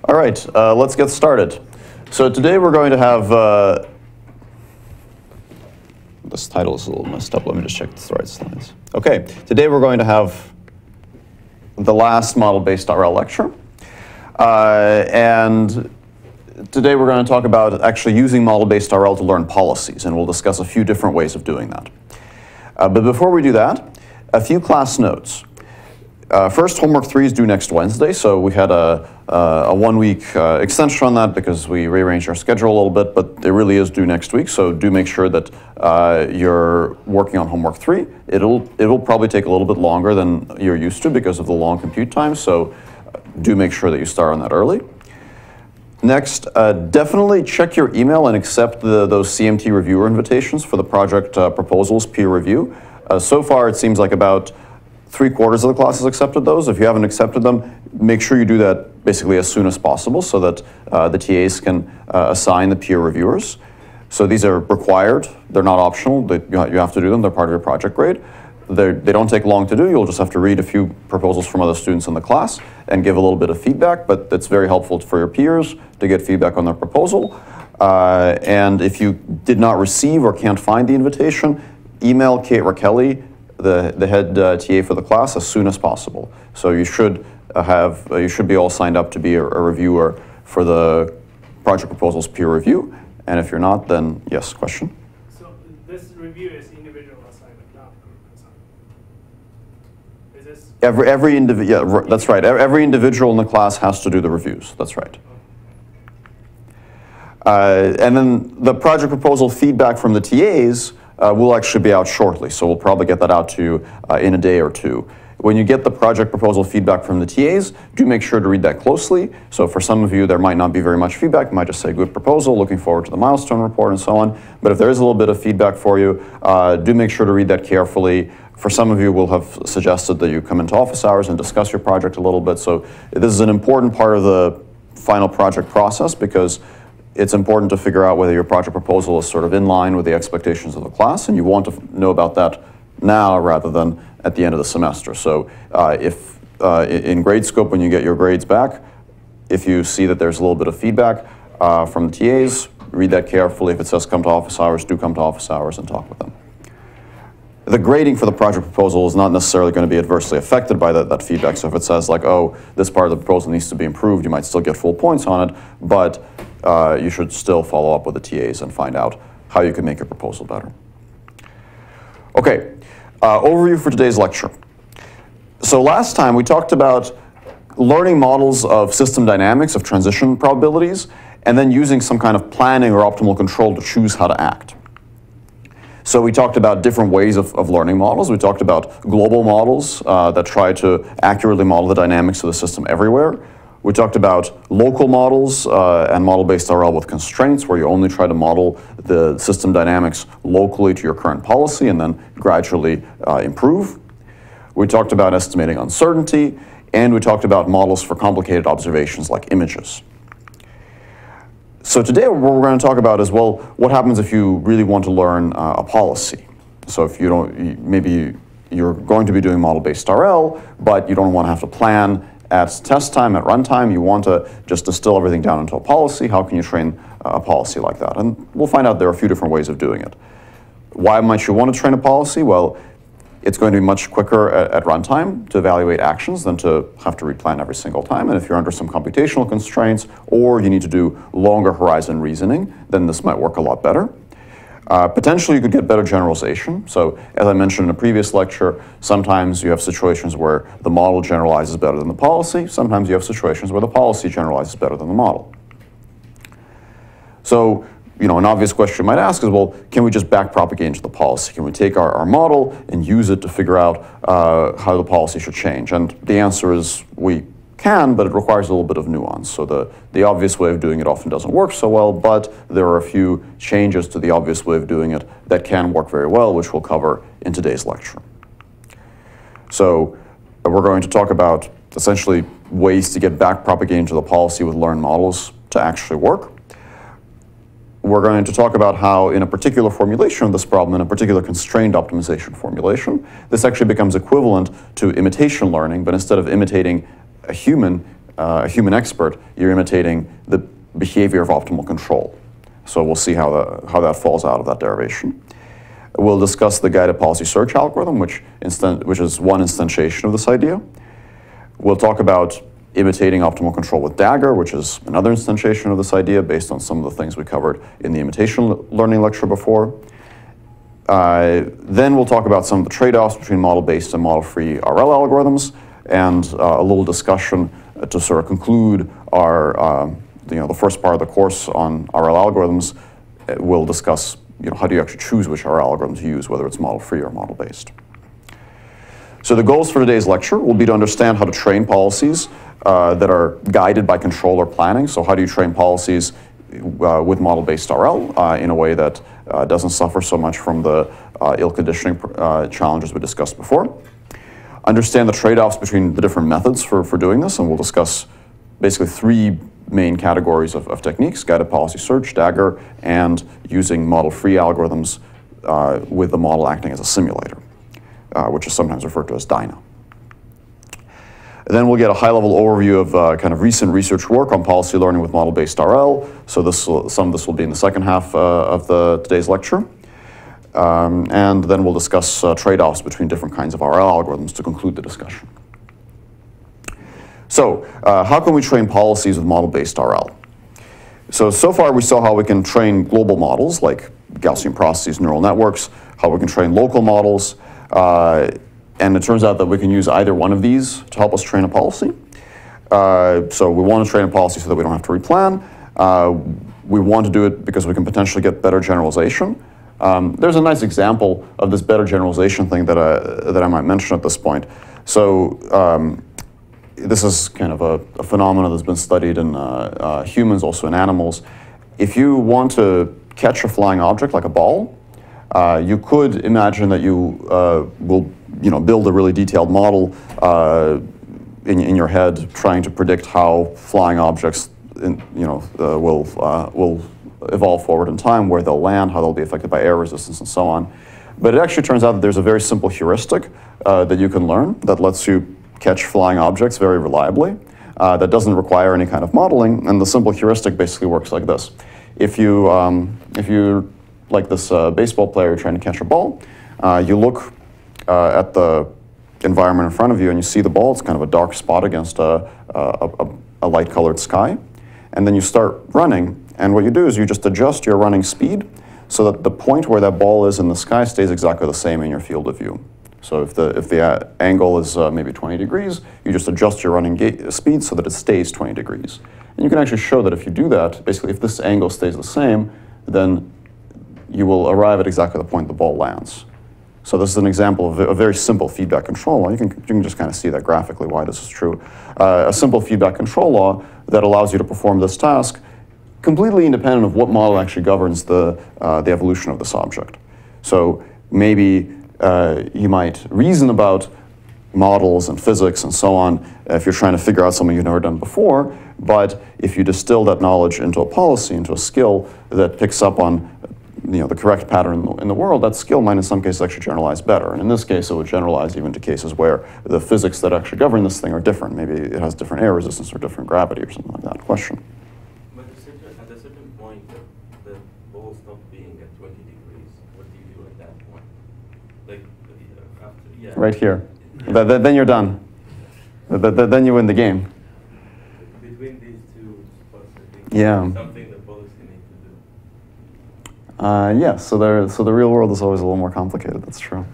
All right, let's get started. So today we're going to have, this title is a little messed up. Let me just check it's the right slides. Okay, today we're going to have the last model-based RL lecture. And today we're going to talk about actually using model-based RL to learn policies, and we'll discuss a few different ways of doing that. But before we do that, a few class notes. First, homework 3 is due next Wednesday, so we had a 1-week extension on that because we rearranged our schedule a little bit, but it really is due next week, so do make sure that you're working on homework 3. It'll probably take a little bit longer than you're used to because of the long compute time, so do make sure that you start on that early. Next, definitely check your email and accept those CMT reviewer invitations for the project proposals peer review. So far, it seems like about 3/4 of the class has accepted those. If you haven't accepted them, make sure you do that basically as soon as possible so that the TAs can assign the peer reviewers. So these are required. They're not optional. You have to do them. They're part of your project grade. They don't take long to do. You'll just have to read a few proposals from other students in the class and give a little bit of feedback, but that's very helpful for your peers to get feedback on their proposal. And if you did not receive or can't find the invitation, email Kate Rakelli, the head TA for the class, as soon as possible. So you should be all signed up to be a reviewer for the project proposals peer review. And if you're not, then yes, question? So this review is individual assignment, not group assignment. Is this? Every individual, yeah, that's right. Every individual in the class has to do the reviews. That's right. And then the project proposal feedback from the TAs will actually be out shortly, so we'll probably get that out to you in a day or two. When you get the project proposal feedback from the TAs, do make sure to read that closely. So for some of you, there might not be very much feedback. You might just say, good proposal, looking forward to the milestone report, and so on. But if there is a little bit of feedback for you, do make sure to read that carefully. For some of you, we'll have suggested that you come into office hours and discuss your project a little bit. So this is an important part of the final project process because it's important to figure out whether your project proposal is sort of in line with the expectations of the class, and you want to know about that now rather than at the end of the semester. So if in grade scope, when you get your grades back, if you see that there's a little bit of feedback from the TAs, read that carefully. If it says come to office hours, do come to office hours and talk with them. The grading for the project proposal is not necessarily going to be adversely affected by that feedback. So if it says like, oh, this part of the proposal needs to be improved, you might still get full points on it, but you should still follow up with the TAs and find out how you can make your proposal better. Okay, overview for today's lecture. So last time we talked about learning models of system dynamics, of transition probabilities, and then using some kind of planning or optimal control to choose how to act. So we talked about different ways of learning models. We talked about global models that try to accurately model the dynamics of the system everywhere. We talked about local models and model-based RL with constraints, where you only try to model the system dynamics locally to your current policy and then gradually improve. We talked about estimating uncertainty, and we talked about models for complicated observations like images. So today what we're going to talk about is, well, what happens if you really want to learn a policy? So if you don't, maybe you're going to be doing model-based RL, but you don't want to have to plan at test time, at runtime. You want to just distill everything down into a policy. How can you train a policy like that? And we'll find out there are a few different ways of doing it. Why might you want to train a policy? Well, it's going to be much quicker at runtime to evaluate actions than to have to replan every single time. And if you're under some computational constraints or you need to do longer horizon reasoning, then this might work a lot better. Potentially, you could get better generalization. So as I mentioned in a previous lecture, sometimes you have situations where the model generalizes better than the policy. Sometimes you have situations where the policy generalizes better than the model. So, you know, an obvious question you might ask is, well, can we just backpropagate into the policy? Can we take our model and use it to figure out how the policy should change? And the answer is we can, but it requires a little bit of nuance. So the obvious way of doing it often doesn't work so well, but there are a few changes to the obvious way of doing it that can work very well, which we'll cover in today's lecture. So we're going to talk about essentially ways to get backpropagated into the policy with learned models to actually work. We're going to talk about how in a particular formulation of this problem, in a particular constrained optimization formulation, this actually becomes equivalent to imitation learning, but instead of imitating a human, a human expert, you're imitating the behavior of optimal control. So we'll see how that falls out of that derivation. We'll discuss the guided policy search algorithm, which is one instantiation of this idea. We'll talk about imitating optimal control with Dagger, which is another instantiation of this idea based on some of the things we covered in the imitation learning lecture before. Then we'll talk about some of the trade-offs between model-based and model-free RL algorithms, and a little discussion to sort of conclude our, the first part of the course on RL algorithms. We'll discuss, how do you actually choose which RL algorithm to use, whether it's model-free or model-based. So the goals for today's lecture will be to understand how to train policies that are guided by control or planning. So how do you train policies with model-based RL in a way that doesn't suffer so much from the ill conditioning challenges we discussed before. Understand the trade-offs between the different methods for doing this, and we'll discuss basically three main categories of techniques: guided policy search, Dagger, and using model-free algorithms with the model acting as a simulator, which is sometimes referred to as Dyna. Then we'll get a high-level overview of kind of recent research work on policy learning with model-based RL. So some of this will be in the second half of today's lecture. And then we'll discuss trade-offs between different kinds of RL algorithms to conclude the discussion. So how can we train policies with model-based RL? So far we saw how we can train global models like Gaussian processes, neural networks, how we can train local models, and it turns out that we can use either one of these to help us train a policy. So we want to train a policy so that we don't have to replan. We want to do it because we can potentially get better generalization. There's a nice example of this better generalization thing that I might mention at this point. So this is kind of a phenomenon that's been studied in humans, also in animals. If you want to catch a flying object like a ball, you could imagine that you will build a really detailed model in your head, trying to predict how flying objects will evolve forward in time, where they'll land, how they'll be affected by air resistance, and so on. But it actually turns out that there's a very simple heuristic that you can learn that lets you catch flying objects very reliably, that doesn't require any kind of modeling, and the simple heuristic basically works like this. If you're like this baseball player trying to catch a ball, you look at the environment in front of you and you see the ball. It's kind of a dark spot against a light-colored sky. And then you start running, and what you do is you just adjust your running speed so that the point where that ball is in the sky stays exactly the same in your field of view. So if the angle is maybe 20 degrees, you just adjust your running speed so that it stays 20 degrees. And you can actually show that if you do that, basically if this angle stays the same, then you will arrive at exactly the point the ball lands. So this is an example of a very simple feedback control law. You can just kind of see that graphically why this is true. A simple feedback control law that allows you to perform this task completely independent of what model actually governs the evolution of this object. So maybe you might reason about models and physics and so on if you're trying to figure out something you've never done before, but if you distill that knowledge into a policy, into a skill that picks up on the correct pattern in the world, that skill might in some cases actually generalize better. And in this case, it would generalize even to cases where the physics that actually govern this thing are different. Maybe it has different air resistance or different gravity or something like that. Question? But at a certain point, the ball stops being at 20 degrees. What do you do at that point? Like, after, yeah. Right here. Then you're done. Then you win the game. Between these two spots, I think yeah. Something the policy needs to do. Yeah, so the real world is always a little more complicated, that's true.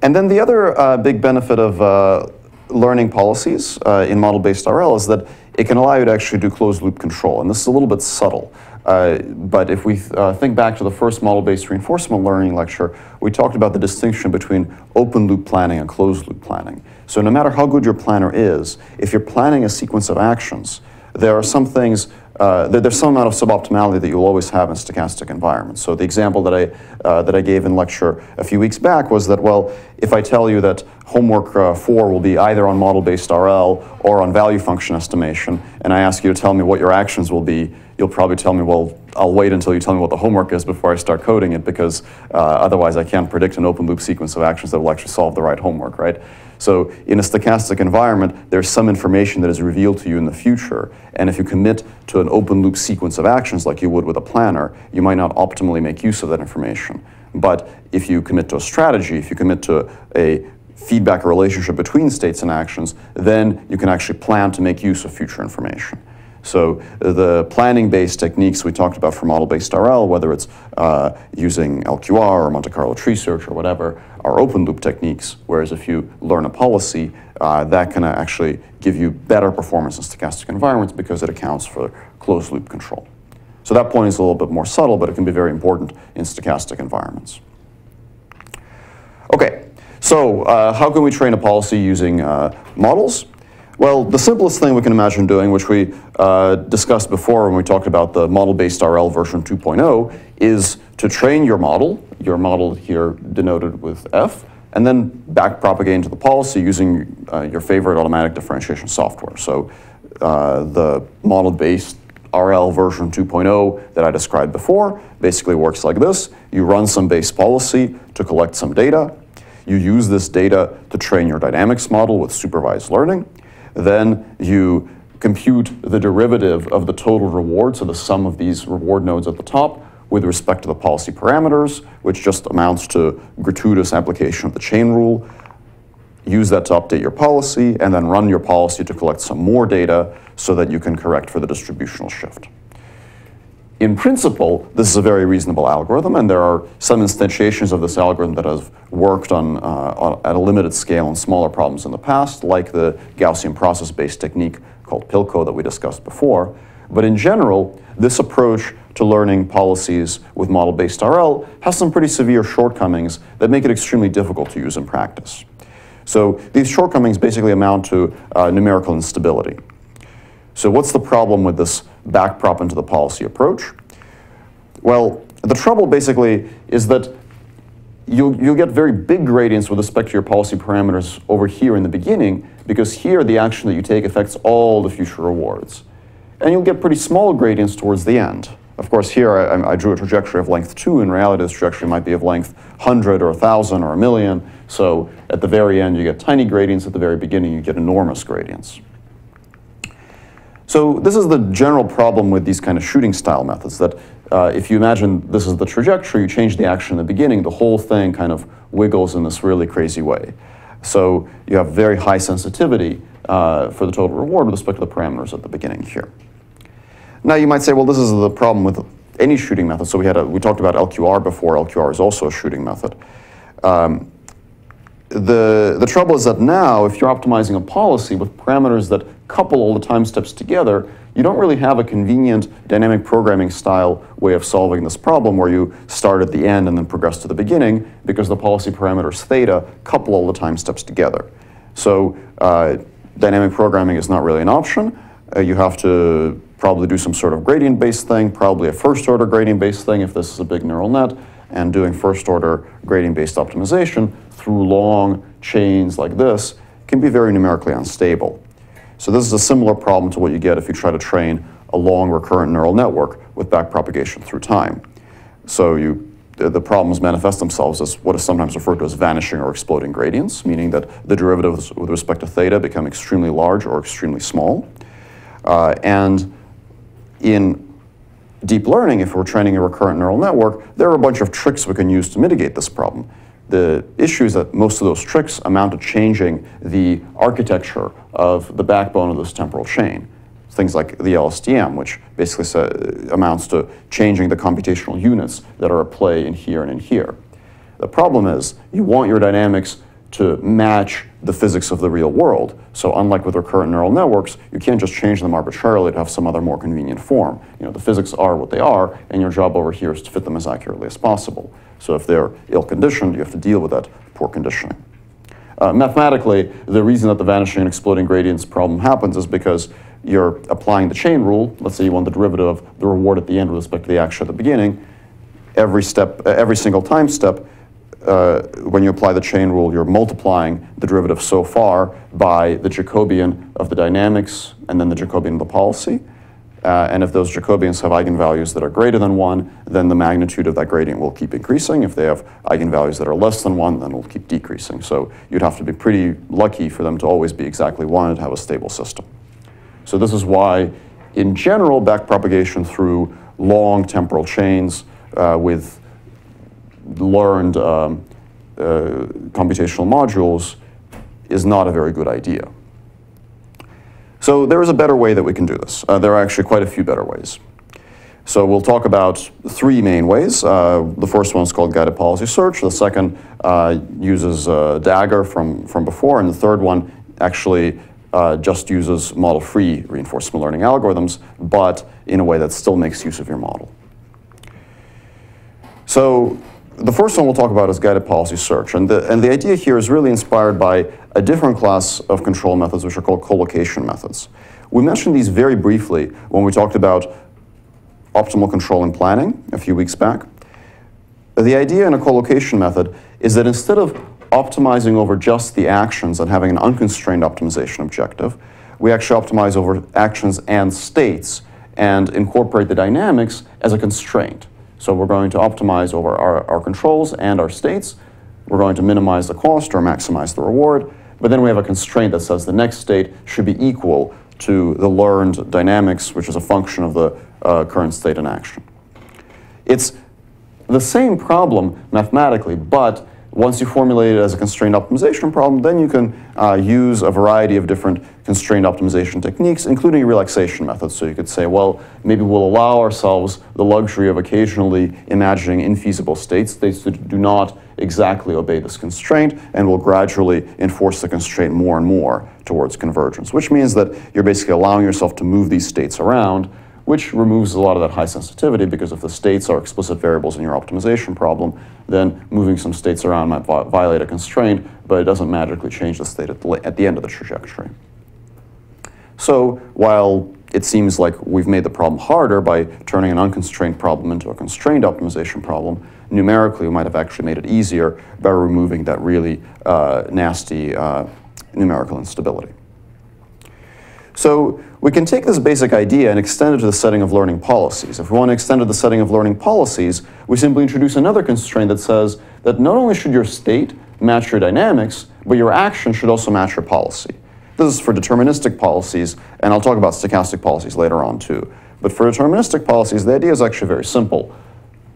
And then the other big benefit of learning policies in model-based RL is that it can allow you to actually do closed-loop control, and this is a little bit subtle. But if we think back to the first model-based reinforcement learning lecture, we talked about the distinction between open-loop planning and closed-loop planning. So no matter how good your planner is, if you're planning a sequence of actions, there are some things, there's some amount of suboptimality that you'll always have in stochastic environments. So the example that I gave in lecture a few weeks back was that, well, if I tell you that homework 4 will be either on model-based RL or on value function estimation, and I ask you to tell me what your actions will be, you'll probably tell me, well, I'll wait until you tell me what the homework is before I start coding it, because otherwise I can't predict an open loop sequence of actions that will actually solve the right homework, right? So in a stochastic environment, there's some information that is revealed to you in the future. And if you commit to an open loop sequence of actions like you would with a planner, you might not optimally make use of that information. But if you commit to a strategy, if you commit to a feedback relationship between states and actions, then you can actually plan to make use of future information. So the planning-based techniques we talked about for model-based RL, whether it's using LQR or Monte Carlo tree search or whatever, are open-loop techniques, whereas if you learn a policy, that can actually give you better performance in stochastic environments because it accounts for closed-loop control. So that point is a little bit more subtle, but it can be very important in stochastic environments. Okay, so how can we train a policy using models? Well, the simplest thing we can imagine doing, which we discussed before when we talked about the model-based RL version 2.0, is to train your model here denoted with F, and then backpropagate into the policy using your favorite automatic differentiation software. So the model-based RL version 2.0 that I described before basically works like this. You run some base policy to collect some data. You use this data to train your dynamics model with supervised learning. Then you compute the derivative of the total reward, so the sum of these reward nodes at the top, with respect to the policy parameters, which just amounts to gratuitous application of the chain rule. Use that to update your policy, and then run your policy to collect some more data so that you can correct for the distributional shift. In principle, this is a very reasonable algorithm, and there are some instantiations of this algorithm that have worked at a limited scale on smaller problems in the past, like the Gaussian process-based technique called PILCO that we discussed before. But in general, this approach to learning policies with model-based RL has some pretty severe shortcomings that make it extremely difficult to use in practice. So these shortcomings basically amount to numerical instability. So what's the problem with this backprop into the policy approach? Well, the trouble basically is that you'll get very big gradients with respect to your policy parameters over here in the beginning, because here the action that you take affects all the future rewards. And you'll get pretty small gradients towards the end. Of course, here I drew a trajectory of length 2. In reality, this trajectory might be of length 100 or 1,000 or 1,000,000. So at the very end, you get tiny gradients. At the very beginning, you get enormous gradients. So this is the general problem with these kind of shooting style methods, that if you imagine this is the trajectory, you change the action in the beginning, the whole thing kind of wiggles in this really crazy way. So you have very high sensitivity for the total reward with respect to the parameters at the beginning here. Now you might say, well, this is the problem with any shooting method. So we talked about LQR before. LQR is also a shooting method. The trouble is that now, if you're optimizing a policy with parameters that couple all the time steps together, you don't really have a convenient dynamic programming style way of solving this problem where you start at the end and then progress to the beginning, because the policy parameters theta couple all the time steps together. So dynamic programming is not really an option. You have to probably do some sort of gradient-based thing, probably a first-order gradient-based thing if this is a big neural net, and doing first-order gradient-based optimization through long chains like this can be very numerically unstable. So this is a similar problem to what you get if you try to train a long recurrent neural network with backpropagation through time. So the problems manifest themselves as what is sometimes referred to as vanishing or exploding gradients, meaning that the derivatives with respect to theta become extremely large or extremely small. And in deep learning, if we're training a recurrent neural network, there are a bunch of tricks we can use to mitigate this problem. The issue is that most of those tricks amount to changing the architecture of the backbone of this temporal chain. Things like the LSTM, which basically amounts to changing the computational units that are at play in here and in here. The problem is you want your dynamics to match the physics of the real world. So unlike with recurrent neural networks, you can't just change them arbitrarily to have some other more convenient form. You know, the physics are what they are, and your job over here is to fit them as accurately as possible. So if they're ill-conditioned, you have to deal with that poor conditioning. Mathematically, the reason that the vanishing and exploding gradients problem happens is because you're applying the chain rule. Let's say you want the derivative of the reward at the end with respect to the action at the beginning. Every single time step, when you apply the chain rule, you're multiplying the derivative so far by the Jacobian of the dynamics and then the Jacobian of the policy. And if those Jacobians have eigenvalues that are greater than 1, then the magnitude of that gradient will keep increasing. If they have eigenvalues that are less than 1, then it will keep decreasing. So you'd have to be pretty lucky for them to always be exactly 1 and have a stable system. So this is why, in general, backpropagation through long temporal chains with learned computational modules is not a very good idea. So there is a better way that we can do this. There are actually quite a few better ways. So we'll talk about 3 main ways. The first one is called guided policy search. The second uses Dagger from before. And the third one actually just uses model-free reinforcement learning algorithms, but in a way that still makes use of your model. So the first one we'll talk about is guided policy search. And the idea here is really inspired by a different class of control methods, which are called collocation methods. We mentioned these very briefly when we talked about optimal control and planning a few weeks back. The idea in a collocation method is that instead of optimizing over just the actions and having an unconstrained optimization objective, we actually optimize over actions and states and incorporate the dynamics as a constraint. So we're going to optimize over our controls and our states. We're going to minimize the cost or maximize the reward. But then we have a constraint that says the next state should be equal to the learned dynamics, which is a function of the current state in action. It's the same problem mathematically, but once you formulate it as a constrained optimization problem, then you can use a variety of different constrained optimization techniques, including relaxation methods. So you could say, well, maybe we'll allow ourselves the luxury of occasionally imagining infeasible states that do not exactly obey this constraint, and we'll gradually enforce the constraint more and more towards convergence, which means that you're basically allowing yourself to move these states around, which removes a lot of that high sensitivity, because if the states are explicit variables in your optimization problem, then moving some states around might violate a constraint, but it doesn't magically change the state at the end of the trajectory. So while it seems like we've made the problem harder by turning an unconstrained problem into a constrained optimization problem, numerically we might have actually made it easier by removing that really nasty numerical instability. So we can take this basic idea and extend it to the setting of learning policies. If we want to extend it to the setting of learning policies, we simply introduce another constraint that says that not only should your state match your dynamics, but your action should also match your policy. This is for deterministic policies, and I'll talk about stochastic policies later on too. But for deterministic policies, the idea is actually very simple.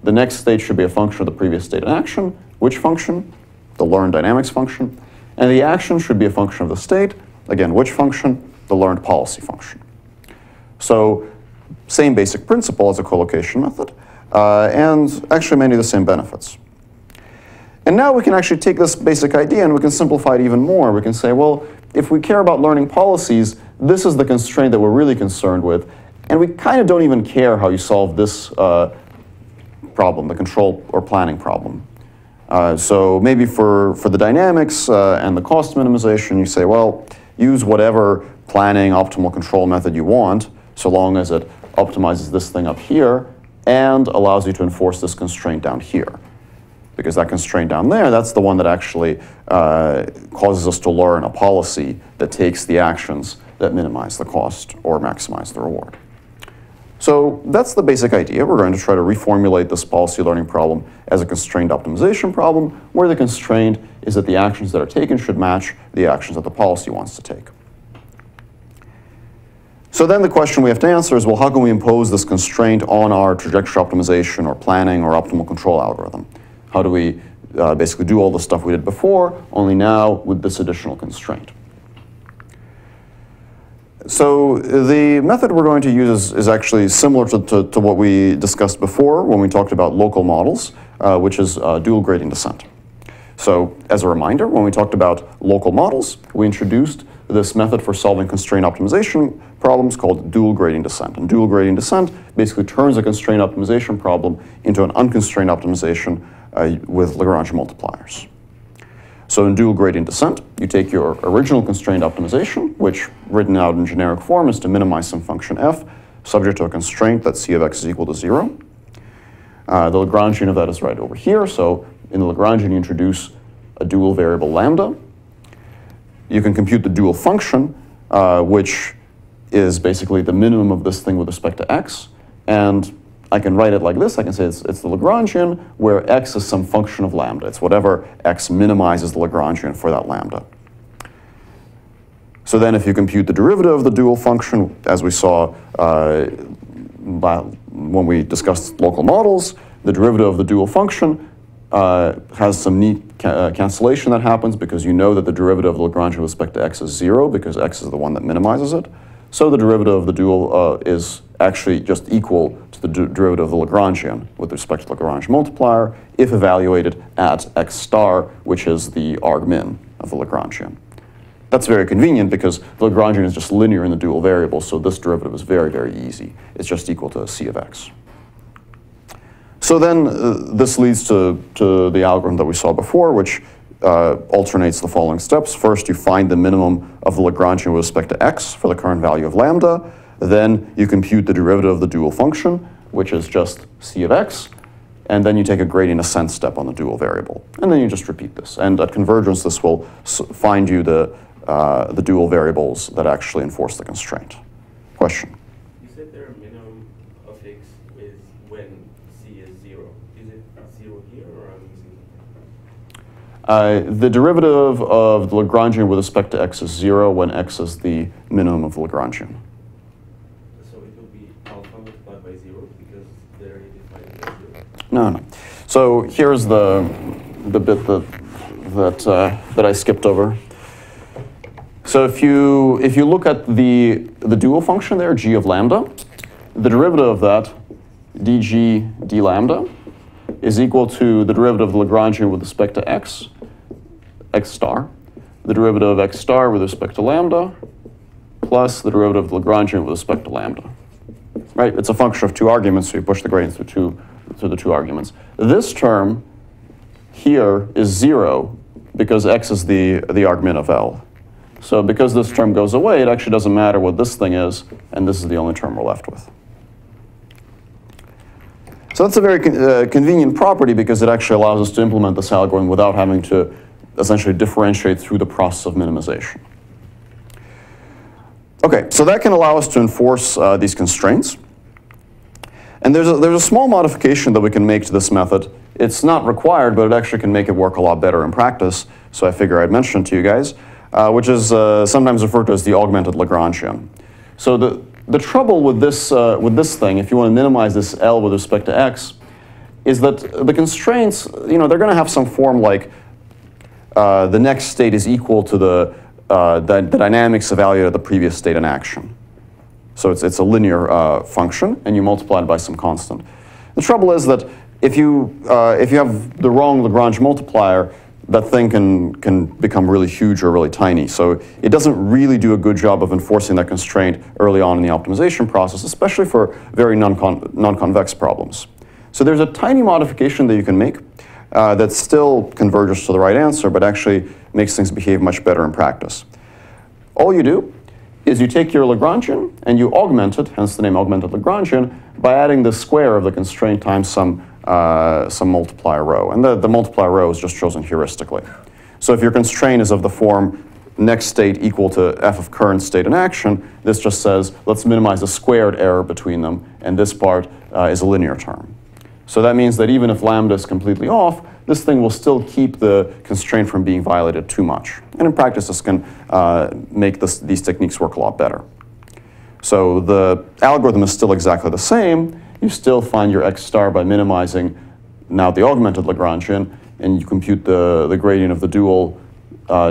The next state should be a function of the previous state in action. Which function? The learned dynamics function. And the action should be a function of the state. Again, which function? The learned policy function. So same basic principle as a collocation method, and actually many of the same benefits. And now we can actually take this basic idea and we can simplify it even more. We can say, well, if we care about learning policies, this is the constraint that we're really concerned with, and we kind of don't even care how you solve this problem, the control or planning problem. So maybe for the dynamics and the cost minimization, you say, well, use whatever planning optimal control method you want, so long as it optimizes this thing up here and allows you to enforce this constraint down here. Because that constraint down there, that's the one that actually causes us to learn a policy that takes the actions that minimize the cost or maximize the reward. So that's the basic idea. We're going to try to reformulate this policy learning problem as a constrained optimization problem, where the constraint is that the actions that are taken should match the actions that the policy wants to take. So then the question we have to answer is, well, how can we impose this constraint on our trajectory optimization or planning or optimal control algorithm? How do we basically do all the stuff we did before, only now with this additional constraint? So the method we're going to use is actually similar to what we discussed before when we talked about local models, which is dual gradient descent. So as a reminder, when we talked about local models, we introduced this method for solving constraint optimization problems called dual gradient descent. And dual gradient descent basically turns a constraint optimization problem into an unconstrained optimization with Lagrange multipliers. So in dual gradient descent, you take your original constrained optimization, which written out in generic form is to minimize some function f, subject to a constraint that c of x is equal to 0. The Lagrangian of that is right over here. So in the Lagrangian, you introduce a dual variable lambda. You can compute the dual function, which is basically the minimum of this thing with respect to x, and I can write it like this. I can say it's the Lagrangian where x is some function of lambda. It's whatever x minimizes the Lagrangian for that lambda. So then if you compute the derivative of the dual function, as we saw when we discussed local models, the derivative of the dual function has some neat cancellation that happens because you know that the derivative of the Lagrangian with respect to x is 0 because x is the one that minimizes it. So the derivative of the dual is actually just equal to the derivative of the Lagrangian with respect to the Lagrange multiplier if evaluated at x star, which is the argmin of the Lagrangian. That's very convenient because the Lagrangian is just linear in the dual variable, so this derivative is very, very easy. It's just equal to c of x. So then this leads to the algorithm that we saw before, which alternates the following steps. First, you find the minimum of the Lagrangian with respect to x for the current value of lambda. Then you compute the derivative of the dual function, which is just c of x. And then you take a gradient ascent step on the dual variable. And then you just repeat this. And at convergence, this will find you the dual variables that actually enforce the constraint. Question? You said there are minimum of x with when c is 0. Is it 0 here or I'm missing something? The derivative of the Lagrangian with respect to x is 0 when x is the minimum of the Lagrangian. So it will be alpha multiplied by 0 because they're defined as 0. No. So here's the bit that I skipped over. So if you look at the dual function there, g of lambda, the derivative of that, dg d lambda, is equal to the derivative of the Lagrangian with respect to x star, the derivative of x star with respect to lambda, plus the derivative of the Lagrangian with respect to lambda. Right? It's a function of two arguments, so you push the gradient through the two arguments. This term here is 0 because x is the argmin of L. So because this term goes away, it actually doesn't matter what this thing is, and this is the only term we're left with. So that's a very convenient property because it actually allows us to implement this algorithm without having to essentially differentiate through the process of minimization. Okay, so that can allow us to enforce these constraints. And there's a small modification that we can make to this method. It's not required, but it actually can make it work a lot better in practice. So I figure I'd mention it to you guys, which is sometimes referred to as the augmented Lagrangian. So the trouble with this thing, if you want to minimize this L with respect to x, is that the constraints, they're going to have some form like the next state is equal to the dynamics evaluated at the previous state in action. So it's a linear function, and you multiply it by some constant. The trouble is that if you have the wrong Lagrange multiplier, that thing can become really huge or really tiny. So it doesn't really do a good job of enforcing that constraint early on in the optimization process, especially for very non-convex problems. So there's a tiny modification that you can make that still converges to the right answer, but actually makes things behave much better in practice. All you do is you take your Lagrangian and you augment it, hence the name augmented Lagrangian, by adding the square of the constraint times some multiplier row. And the multiplier row is just chosen heuristically. So if your constraint is of the form next state equal to f of current state in action, this just says, let's minimize the squared error between them, and this part is a linear term. So that means that even if lambda is completely off, this thing will still keep the constraint from being violated too much. And in practice, this can make these techniques work a lot better. So the algorithm is still exactly the same. You still find your x star by minimizing now the augmented Lagrangian, and you compute the gradient of the dual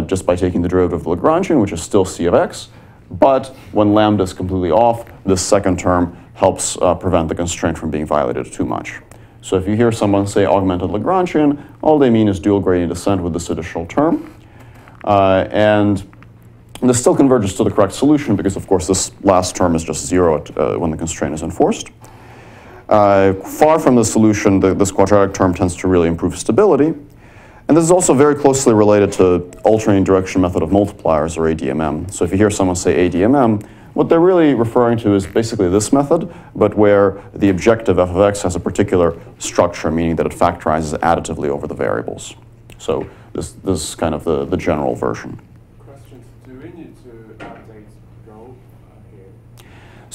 just by taking the derivative of the Lagrangian, which is still c of x. But when lambda is completely off, this second term helps prevent the constraint from being violated too much. So if you hear someone say augmented Lagrangian, all they mean is dual gradient descent with this additional term. And this still converges to the correct solution because, of course, this last term is just 0 when the constraint is enforced. Far from the solution, this quadratic term tends to really improve stability. And this is also very closely related to alternating direction method of multipliers, or ADMM. So if you hear someone say ADMM, what they're really referring to is basically this method, but where the objective f of x has a particular structure, meaning that it factorizes additively over the variables. So this is kind of the general version. Questions. Do we need to update Go here?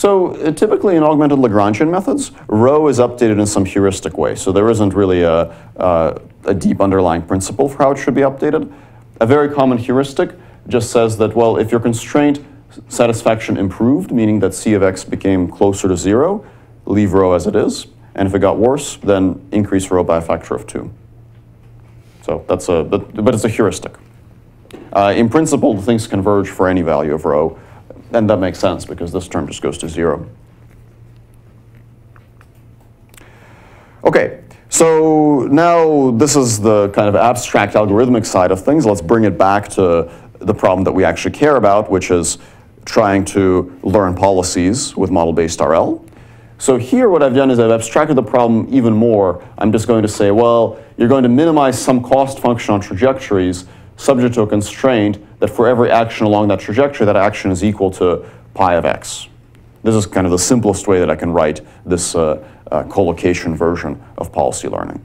So typically in augmented Lagrangian methods, rho is updated in some heuristic way. So there isn't really a deep underlying principle for how it should be updated. A very common heuristic just says that, well, if your constraint satisfaction improved, meaning that C of x became closer to 0, leave rho as it is. And if it got worse, then increase rho by a factor of 2. So that's but it's a heuristic. In principle, things converge for any value of rho. And that makes sense because this term just goes to 0. Okay, so now this is the kind of abstract algorithmic side of things. Let's bring it back to the problem that we actually care about, which is trying to learn policies with model-based RL. So here what I've done is I've abstracted the problem even more. I'm just going to say, well, you're going to minimize some cost function on trajectories subject to a constraint that for every action along that trajectory, that action is equal to pi of x. This is kind of the simplest way that I can write this collocation version of policy learning.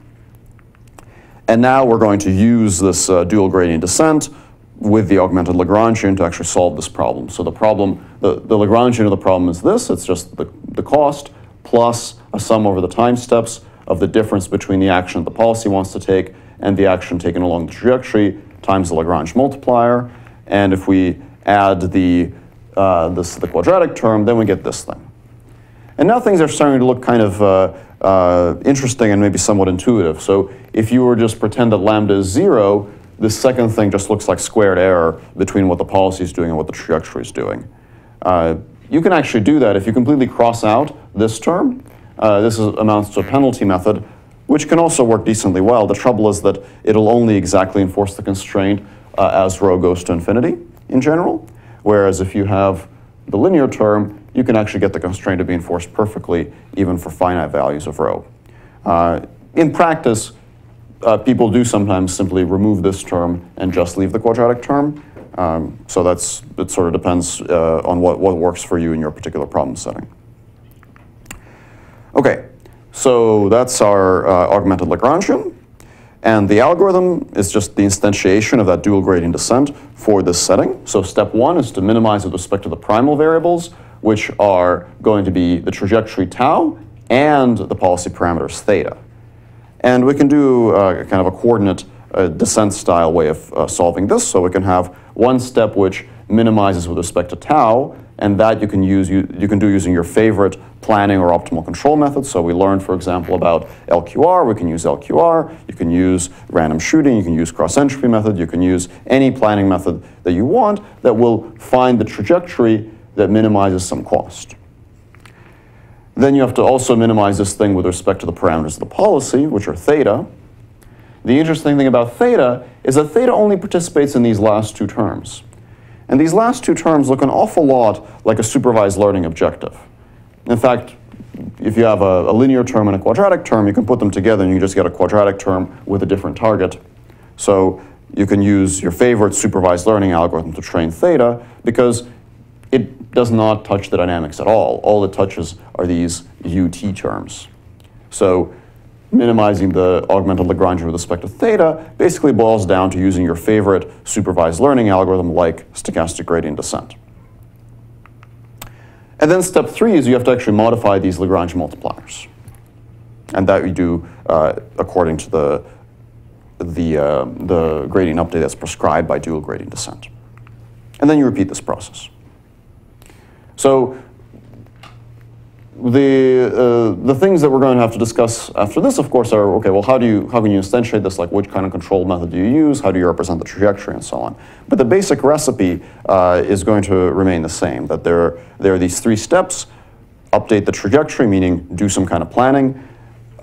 And now we're going to use this dual gradient descent with the augmented Lagrangian to actually solve this problem. So the problem, the Lagrangian of the problem is this. It's just the cost plus a sum over the time steps of the difference between the action the policy wants to take and the action taken along the trajectory times the Lagrange multiplier. And if we add the quadratic term, then we get this thing. And now things are starting to look kind of interesting and maybe somewhat intuitive. So if you were just pretend that lambda is 0, this second thing just looks like squared error between what the policy is doing and what the trajectory is doing. You can actually do that if you completely cross out this term. This amounts to a penalty method, which can also work decently well. The trouble is that it'll only exactly enforce the constraint as rho goes to infinity in general. Whereas if you have the linear term, you can actually get the constraint to be enforced perfectly, even for finite values of rho. In practice, people do sometimes simply remove this term and just leave the quadratic term. So it sort of depends on what works for you in your particular problem setting. Okay, so that's our augmented Lagrangian. And the algorithm is just the instantiation of that dual gradient descent for this setting. So step 1 is to minimize with respect to the primal variables, which are going to be the trajectory tau and the policy parameters theta. And we can do kind of a coordinate descent style way of solving this. So we can have one step which minimizes with respect to tau, and that you can do using your favorite planning or optimal control methods. So we learned, for example, about LQR. We can use LQR. You can use random shooting. You can use cross-entropy method. You can use any planning method that you want that will find the trajectory that minimizes some cost. Then you have to also minimize this thing with respect to the parameters of the policy, which are theta. The interesting thing about theta is that theta only participates in these last two terms. And these last two terms look an awful lot like a supervised learning objective. In fact, if you have a linear term and a quadratic term, you can put them together and you just get a quadratic term with a different target. So you can use your favorite supervised learning algorithm to train theta because it does not touch the dynamics at all. All it touches are these UT terms. So minimizing the augmented Lagrangian with respect to theta basically boils down to using your favorite supervised learning algorithm like stochastic gradient descent. And then step 3 is you have to actually modify these Lagrange multipliers. And that you do according to the gradient update that's prescribed by dual gradient descent. And then you repeat this process. So the things that we're going to have to discuss after this, of course, are, okay, well, how can you instantiate this? Like, which kind of control method do you use? How do you represent the trajectory and so on? But the basic recipe is going to remain the same, that there are these 3 steps. Update the trajectory, meaning do some kind of planning.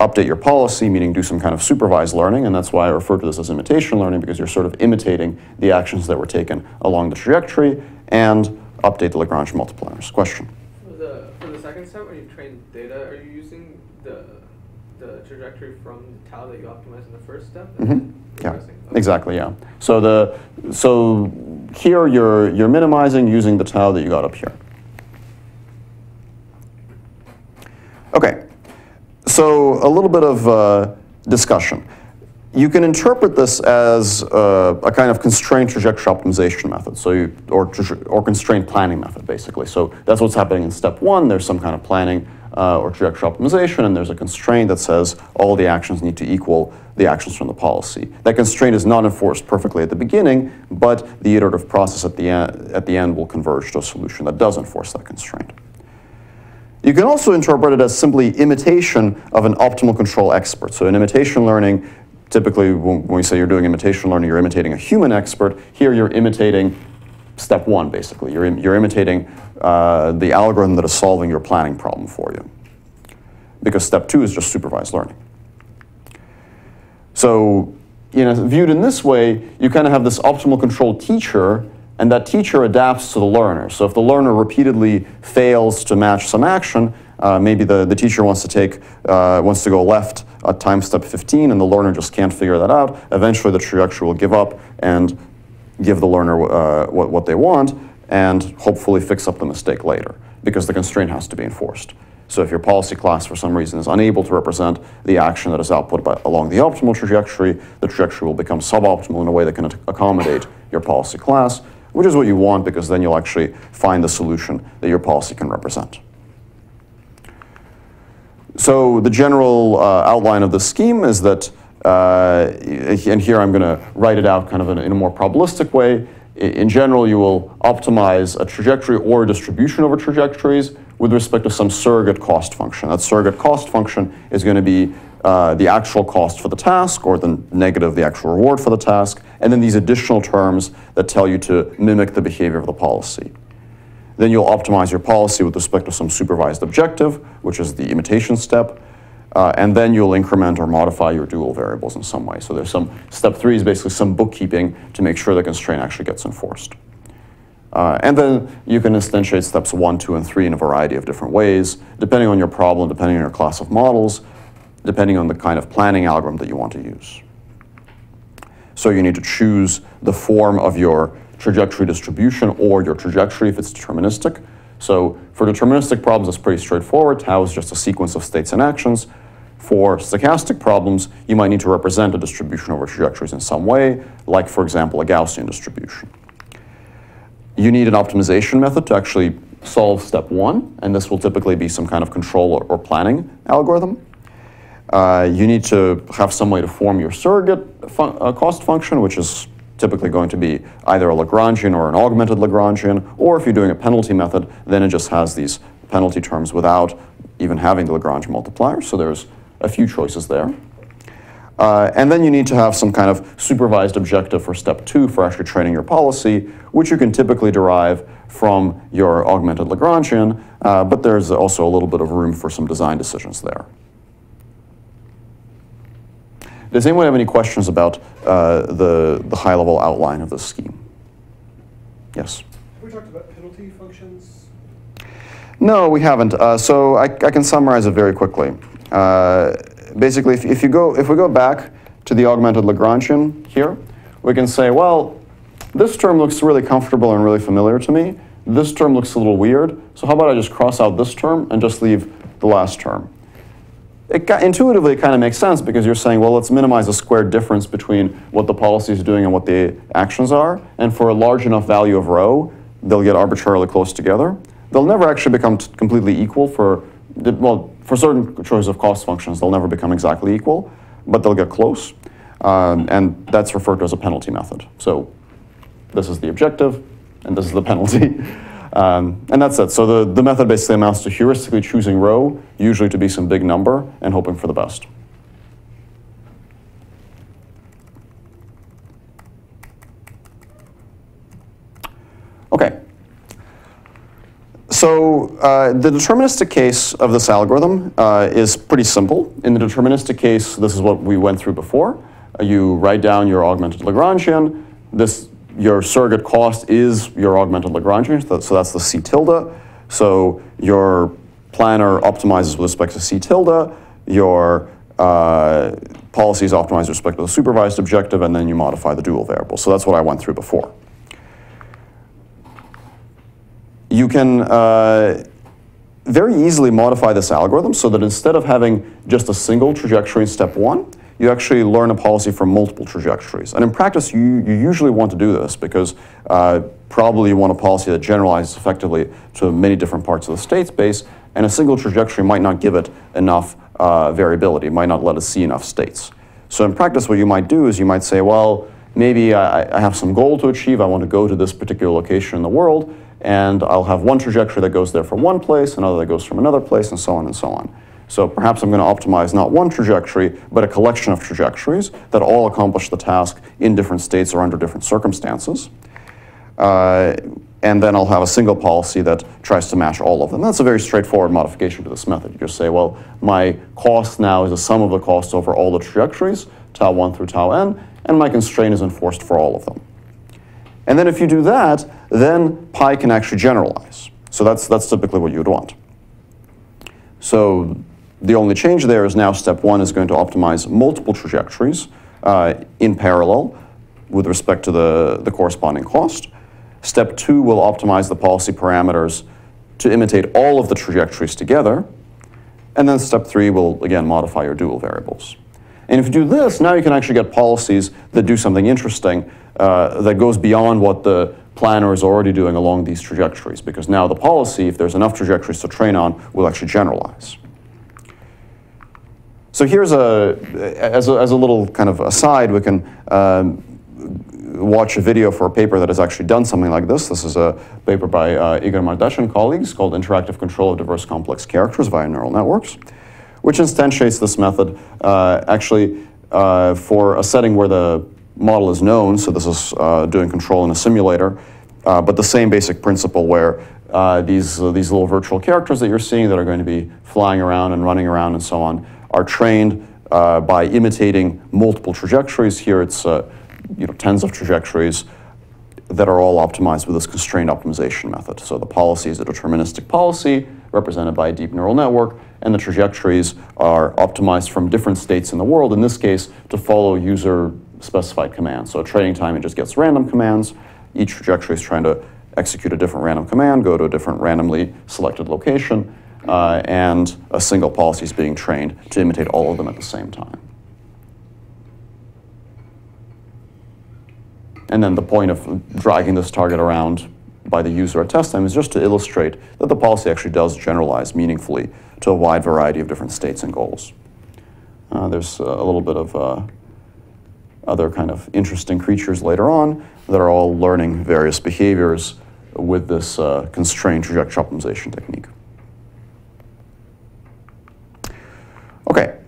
Update your policy, meaning do some kind of supervised learning, and that's why I refer to this as imitation learning, because you're sort of imitating the actions that were taken along the trajectory, and update the Lagrange multipliers. Question? For the second step, when you train data, are you using the trajectory from the tau that you optimized in the first step? Mm-hmm. Yeah, okay. Exactly, yeah. So here you're minimizing using the tau that you got up here. Okay, so a little bit of discussion. you can interpret this as a kind of constrained trajectory optimization method, so or constrained planning method, basically. So that's what's happening in step one. There's some kind of planning or trajectory optimization, and there's a constraint that says all the actions need to equal the actions from the policy. That constraint is not enforced perfectly at the beginning, but the iterative process at the end will converge to a solution that does enforce that constraint. You can also interpret it as simply imitation of an optimal control expert. So in imitation learning, typically when we say you're doing imitation learning, you're imitating a human expert. Here you're imitating step one, basically. You're imitating the algorithm that is solving your planning problem for you. Because step two is just supervised learning. So, viewed in this way, you kind of have this optimal control teacher, and that teacher adapts to the learner. So if the learner repeatedly fails to match some action, maybe the teacher wants to go left at time step 15, and the learner just can't figure that out. Eventually, the trajectory will give up and give the learner what they want, and hopefully fix up the mistake later, because the constraint has to be enforced. So if your policy class, for some reason, is unable to represent the action that is output along the optimal trajectory, the trajectory will become suboptimal in a way that can accommodate your policy class, which is what you want, because then you'll actually find the solution that your policy can represent. So the general outline of the scheme is that, and here I'm going to write it out kind of in a more probabilistic way. In general, you will optimize a trajectory or a distribution over trajectories with respect to some surrogate cost function. That surrogate cost function is going to be the actual cost for the task, or the negative the actual reward for the task, and then these additional terms that tell you to mimic the behavior of the policy. Then you'll optimize your policy with respect to some supervised objective, which is the imitation step, and then you'll increment or modify your dual variables in some way. So there's step three is basically some bookkeeping to make sure the constraint actually gets enforced. And then you can instantiate steps 1, 2, and 3 in a variety of different ways, depending on your problem, depending on your class of models, depending on the kind of planning algorithm that you want to use. So you need to choose the form of your trajectory distribution or your trajectory if it's deterministic. So for deterministic problems, it's pretty straightforward. Tau is just a sequence of states and actions. For stochastic problems, you might need to represent a distribution over trajectories in some way, like, for example, a Gaussian distribution. You need an optimization method to actually solve step one, and this will typically be some kind of control or planning algorithm. You need to have some way to form your surrogate cost function, which is typically going to be either a Lagrangian or an augmented Lagrangian, or if you're doing a penalty method, then it just has these penalty terms without even having the Lagrange multiplier, so there's a few choices there. And then you need to have some kind of supervised objective for step two for actually training your policy, which you can typically derive from your augmented Lagrangian, but there's also a little bit of room for some design decisions there. Does anyone have any questions about the high-level outline of this scheme? Yes? Have we talked about penalty functions? No, we haven't. So I can summarize it very quickly. Basically, if we go back to the augmented Lagrangian here, we can say, well, this term looks really comfortable and really familiar to me. This term looks a little weird. So how about I just cross out this term and just leave the last term? Intuitively, it kind of makes sense because you're saying, well, let's minimize the squared difference between what the policy is doing and what the actions are. And for a large enough value of rho, they'll get arbitrarily close together. They'll never actually become completely equal for certain choices of cost functions. They'll never become exactly equal, but they'll get close. And that's referred to as a penalty method. So this is the objective, and this is the penalty. And that's it. So the method basically amounts to heuristically choosing rho, usually to be some big number, and hoping for the best. Okay. So the deterministic case of this algorithm is pretty simple. In the deterministic case, this is what we went through before. You write down your augmented Lagrangian. Your surrogate cost is your augmented Lagrangian, so that's the C tilde. So your planner optimizes with respect to C tilde, your policy is optimized with respect to the supervised objective, and then you modify the dual variable. So that's what I went through before. You can very easily modify this algorithm so that instead of having just a single trajectory in step one, you actually learn a policy from multiple trajectories. And in practice, you usually want to do this because probably you want a policy that generalizes effectively to many different parts of the state space, and a single trajectory might not give it enough variability, might not let it see enough states. So in practice, what you might do is you might say, well, maybe I have some goal to achieve. I want to go to this particular location in the world, and I'll have one trajectory that goes there from one place, another that goes from another place, and so on and so on. So perhaps I'm going to optimize not one trajectory, but a collection of trajectories that all accomplish the task in different states or under different circumstances. And then I'll have a single policy that tries to match all of them. That's a very straightforward modification to this method. You just say, well, my cost now is a sum of the costs over all the trajectories, tau 1 through tau n, and my constraint is enforced for all of them. And then if you do that, then pi can actually generalize. So that's typically what you'd want. So the only change there is now step 1 is going to optimize multiple trajectories in parallel with respect to the corresponding cost. Step 2 will optimize the policy parameters to imitate all of the trajectories together. And then step 3 will, again, modify your dual variables. And if you do this, now you can actually get policies that do something interesting that goes beyond what the planner is already doing along these trajectories, because now the policy, if there's enough trajectories to train on, will actually generalize. So here's as a little kind of aside, we can watch a video for a paper that has actually done something like this. This is a paper by Igor Mardash and colleagues called Interactive Control of Diverse Complex Characters via Neural Networks, which instantiates this method actually for a setting where the model is known. So this is doing control in a simulator, but the same basic principle where these little virtual characters that you're seeing that are going to be flying around and running around and so on are trained by imitating multiple trajectories. Here it's tens of trajectories that are all optimized with this constrained optimization method. So the policy is a deterministic policy represented by a deep neural network, and the trajectories are optimized from different states in the world, in this case, to follow user-specified commands. So at training time, it just gets random commands. Each trajectory is trying to execute a different random command, go to a different randomly selected location, and a single policy is being trained to imitate all of them at the same time. And then the point of dragging this target around by the user at test time is just to illustrate that the policy actually does generalize meaningfully to a wide variety of different states and goals. There's a little bit of other kind of interesting creatures later on that are all learning various behaviors with this constrained trajectory optimization technique. Okay,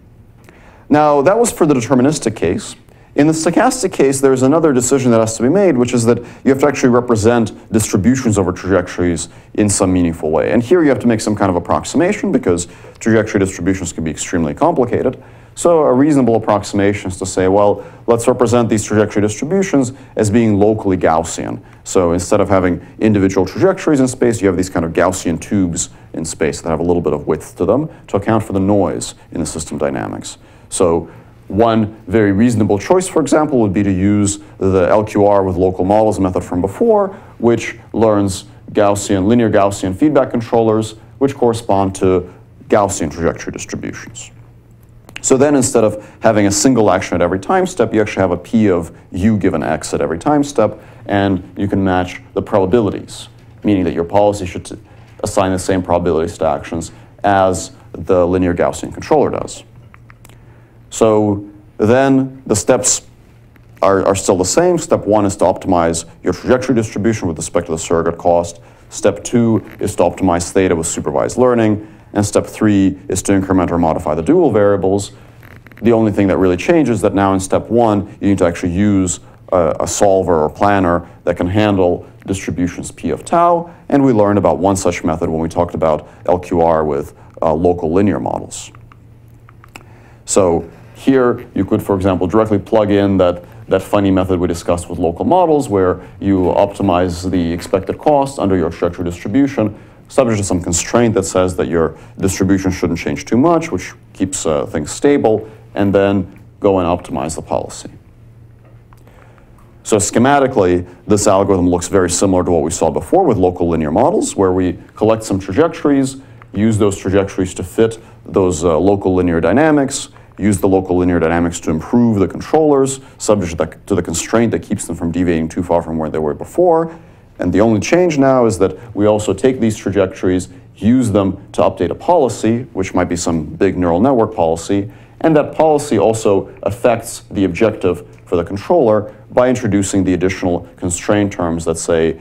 now that was for the deterministic case. In the stochastic case, there's another decision that has to be made, which is that you have to actually represent distributions over trajectories in some meaningful way. And here you have to make some kind of approximation because trajectory distributions can be extremely complicated. So a reasonable approximation is to say, well, let's represent these trajectory distributions as being locally Gaussian. So instead of having individual trajectories in space, you have these kind of Gaussian tubes in space that have a little bit of width to them to account for the noise in the system dynamics. So one very reasonable choice, for example, would be to use the LQR with local models method from before, which learns linear Gaussian feedback controllers, which correspond to Gaussian trajectory distributions. So then instead of having a single action at every time step, you actually have a P of U given X at every time step, and you can match the probabilities, meaning that your policy should assign the same probabilities to actions as the linear Gaussian controller does. So then the steps are still the same. Step 1 is to optimize your trajectory distribution with respect to the surrogate cost. Step 2 is to optimize theta with supervised learning. And step 3 is to increment or modify the dual variables. The only thing that really changes is that now in step 1, you need to actually use a solver or planner that can handle distributions P of tau. And we learned about one such method when we talked about LQR with local linear models. So here, you could, for example, directly plug in that funny method we discussed with local models where you optimize the expected cost under your trajectory distribution, subject to some constraint that says that your distribution shouldn't change too much, which keeps things stable, and then go and optimize the policy. So schematically, this algorithm looks very similar to what we saw before with local linear models, where we collect some trajectories, use those trajectories to fit those local linear dynamics, use the local linear dynamics to improve the controllers, subject to the constraint that keeps them from deviating too far from where they were before. And the only change now is that we also take these trajectories, use them to update a policy, which might be some big neural network policy, and that policy also affects the objective for the controller by introducing the additional constraint terms that say,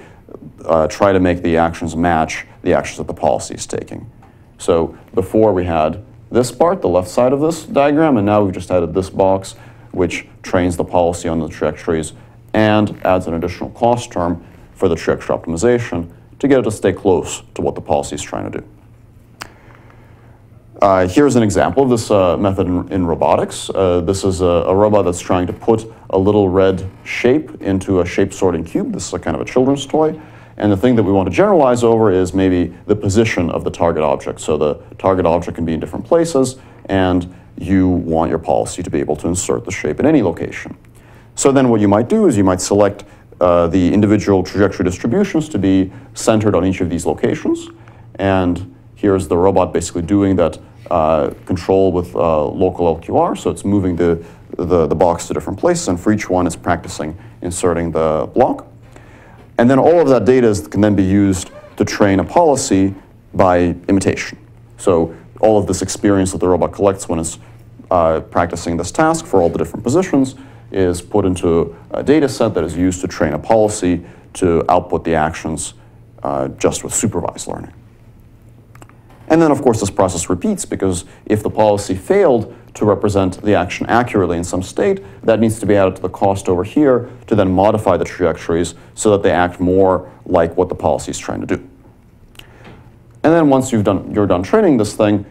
try to make the actions match the actions that the policy is taking. So before we had this part, the left side of this diagram, and now we've just added this box, which trains the policy on the trajectories and adds an additional cost term for the trajectory optimization to get it to stay close to what the policy is trying to do. Here's an example of this method in robotics. This is a robot that's trying to put a little red shape into a shape sorting cube. This is a kind of a children's toy. And the thing that we want to generalize over is maybe the position of the target object. So the target object can be in different places, and you want your policy to be able to insert the shape in any location. So then what you might do is you might select the individual trajectory distributions to be centered on each of these locations. And here's the robot basically doing that control with local LQR. So it's moving the box to different places, and for each one it's practicing inserting the block. And then all of that data can then be used to train a policy by imitation. So all of this experience that the robot collects when it's practicing this task for all the different positions is put into a data set that is used to train a policy to output the actions just with supervised learning. And then, of course, this process repeats, because if the policy failed to represent the action accurately in some state, that needs to be added to the cost over here to then modify the trajectories so that they act more like what the policy is trying to do. And then once you're done training this thing,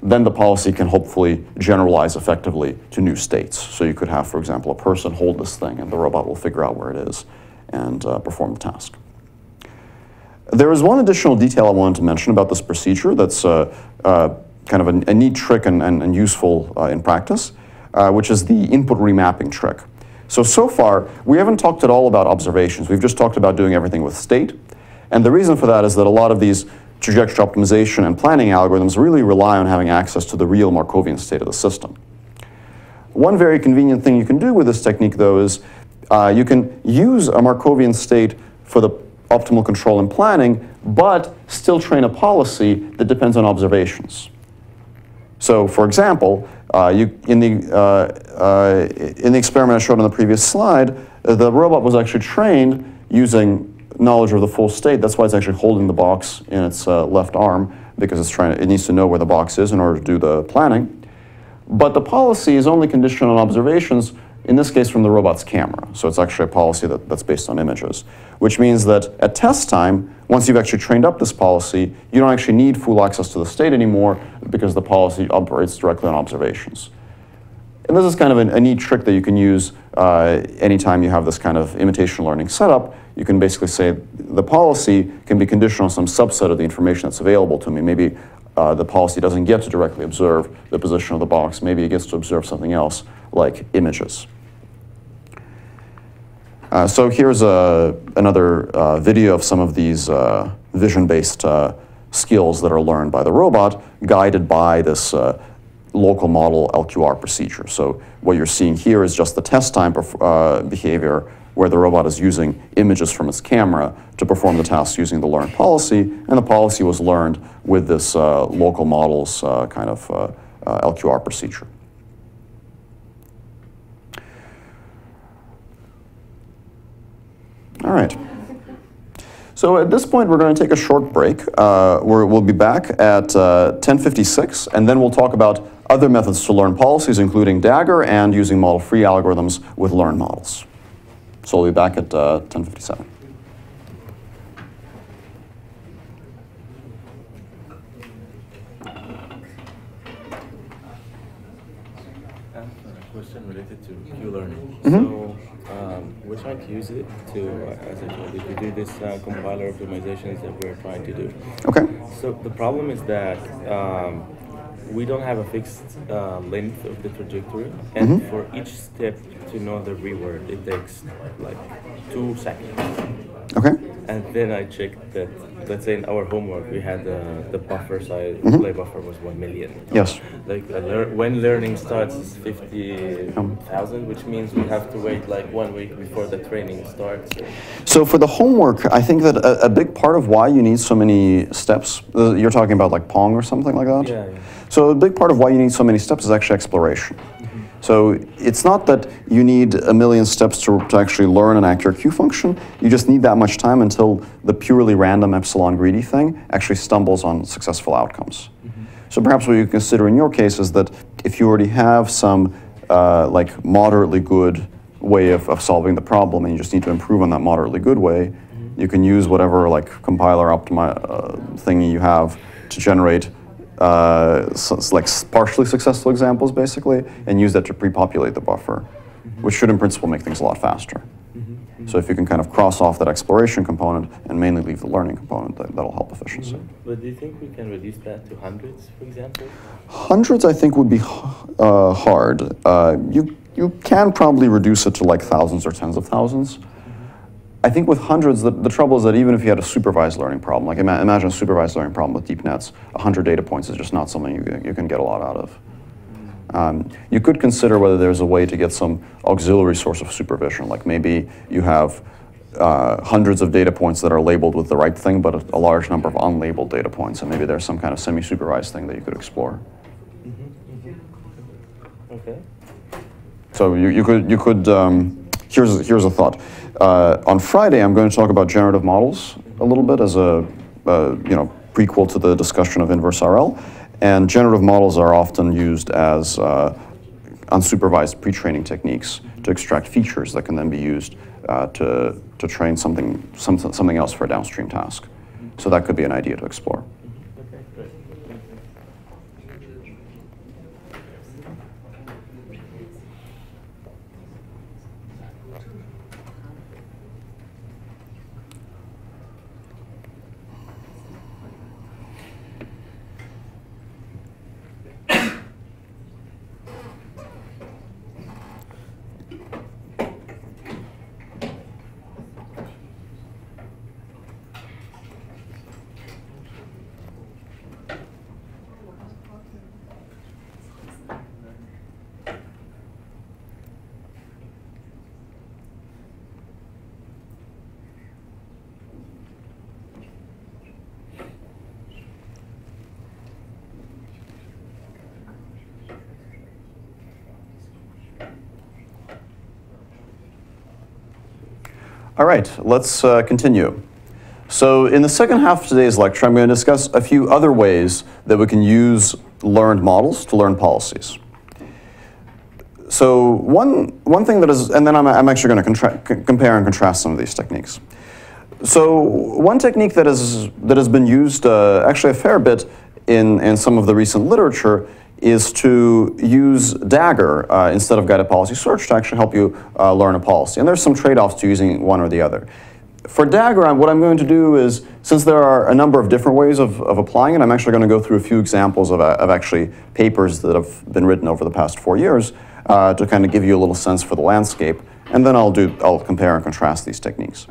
then the policy can hopefully generalize effectively to new states. So you could have, for example, a person hold this thing, and the robot will figure out where it is and perform the task. There is one additional detail I wanted to mention about this procedure that's kind of a neat trick and useful in practice, which is the input remapping trick. So far, we haven't talked at all about observations. We've just talked about doing everything with state. And the reason for that is that a lot of these trajectory optimization and planning algorithms really rely on having access to the real Markovian state of the system. One very convenient thing you can do with this technique, though, is you can use a Markovian state for the optimal control and planning, but still train a policy that depends on observations. So, for example, in the experiment I showed on the previous slide, the robot was actually trained using knowledge of the full state. That's why it's actually holding the box in its left arm, because it needs to know where the box is in order to do the planning. But the policy is only conditioned on observations, in this case from the robot's camera. So it's actually a policy that's based on images, which means that at test time, once you've actually trained up this policy, you don't actually need full access to the state anymore, because the policy operates directly on observations. And this is kind of a neat trick that you can use anytime you have this kind of imitation learning setup. You can basically say the policy can be conditional on some subset of the information that's available to me. Maybe the policy doesn't get to directly observe the position of the box. Maybe it gets to observe something else, like images. So here's another video of some of these vision-based skills that are learned by the robot, guided by this local model LQR procedure. So what you're seeing here is just the test time behavior, where the robot is using images from its camera to perform the task using the learned policy, and the policy was learned with this local model's kind of LQR procedure. All right. So at this point, we're going to take a short break. We'll be back at 10:56, and then we'll talk about other methods to learn policies, including Dagger and using model-free algorithms with learned models. So we'll be back at 10:57. Question related to Q-learning. So we're trying to use it to, as I told you, to do this compiler optimizations that we're trying to do. Okay. So the problem is that we don't have a fixed length of the trajectory, and for each step to know the reword, it takes like 2 seconds. Okay. And then I checked that, let's say in our homework, we had the buffer size, play buffer was 1 million. Yes. Like when learning starts is 50,000, which means we have to wait like 1 week before the training starts. So for the homework, I think that a big part of why you need so many steps, you're talking about like Pong or something like that? Yeah, yeah. So a big part of why you need so many steps is actually exploration. So it's not that you need 1 million steps to actually learn an accurate Q function. You just need that much time until the purely random epsilon greedy thing actually stumbles on successful outcomes. So perhaps what you consider in your case is that if you already have some like moderately good way of solving the problem and you just need to improve on that moderately good way, you can use whatever like compiler thingy you have to generate like partially successful examples, basically, and use that to pre-populate the buffer, which should in principle make things a lot faster. So if you can kind of cross off that exploration component and mainly leave the learning component, that'll help efficiency. But do you think we can reduce that to hundreds, for example? Hundreds, I think, would be hard. You can probably reduce it to like thousands or tens of thousands. I think with hundreds, the trouble is that even if you had a supervised learning problem, like imagine a supervised learning problem with deep nets, 100 data points is just not something you can get a lot out of. You could consider whether there's a way to get some auxiliary source of supervision, like maybe you have hundreds of data points that are labeled with the right thing, but a large number of unlabeled data points, and maybe there's some kind of semi-supervised thing that you could explore. Okay. So you could here's a thought. On Friday, I'm going to talk about generative models a little bit as a prequel to the discussion of inverse RL. And generative models are often used as unsupervised pre-training techniques to extract features that can then be used to train something else for a downstream task. So that could be an idea to explore. All right, let's continue. So in the second half of today's lecture, I'm going to discuss a few other ways that we can use learned models to learn policies. So one thing that is, and then I'm actually going to compare and contrast some of these techniques. So one technique that has been used actually a fair bit in some of the recent literature is to use Dagger instead of guided policy search to actually help you learn a policy. And there's some trade-offs to using one or the other. For Dagger, what I'm going to do is, since there are a number of different ways of applying it, I'm actually going to go through a few examples of actually papers that have been written over the past 4 years to kind of give you a little sense for the landscape. And then I'll compare and contrast these techniques.